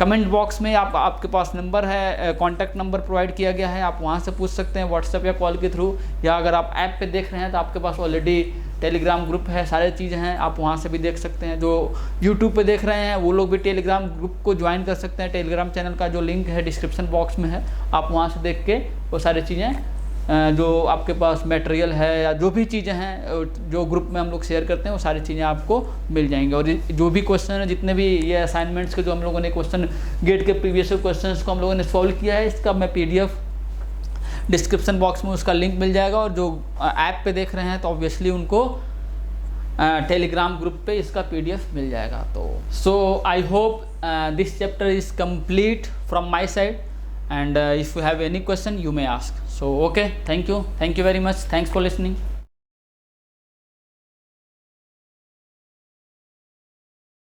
कमेंट बॉक्स में आपके पास नंबर है, कॉन्टैक्ट नंबर प्रोवाइड किया गया है, आप वहाँ से पूछ सकते हैं व्हाट्सएप या कॉल के थ्रू। या अगर आप ऐप पे देख रहे हैं तो आपके पास ऑलरेडी टेलीग्राम ग्रुप है, सारे चीज़ें हैं, आप वहाँ से भी देख सकते हैं। जो यूट्यूब पे देख रहे हैं वो लोग भी टेलीग्राम ग्रुप को ज्वाइन कर सकते हैं। टेलीग्राम चैनल का जो लिंक है डिस्क्रिप्शन बॉक्स में है, आप वहाँ से देख के वो सारी चीज़ें जो आपके पास मटेरियल है या जो भी चीज़ें हैं जो ग्रुप में हम लोग शेयर करते हैं वो सारी चीज़ें आपको मिल जाएंगी। और जो भी क्वेश्चन है, जितने भी ये असाइनमेंट्स के जो हम लोगों ने क्वेश्चन गेट के प्रीवियस क्वेश्चंस को हम लोगों ने सॉल्व किया है, इसका मैं पीडीएफ डिस्क्रिप्शन बॉक्स में उसका लिंक मिल जाएगा। और जो ऐप पे देख रहे हैं तो ऑब्वियसली उनको टेलीग्राम ग्रुप पे इसका पीडीएफ मिल जाएगा। तो so I hope this chapter is complete from my side and if you have any question you may ask. So okay, thank you very much, thanks for listening.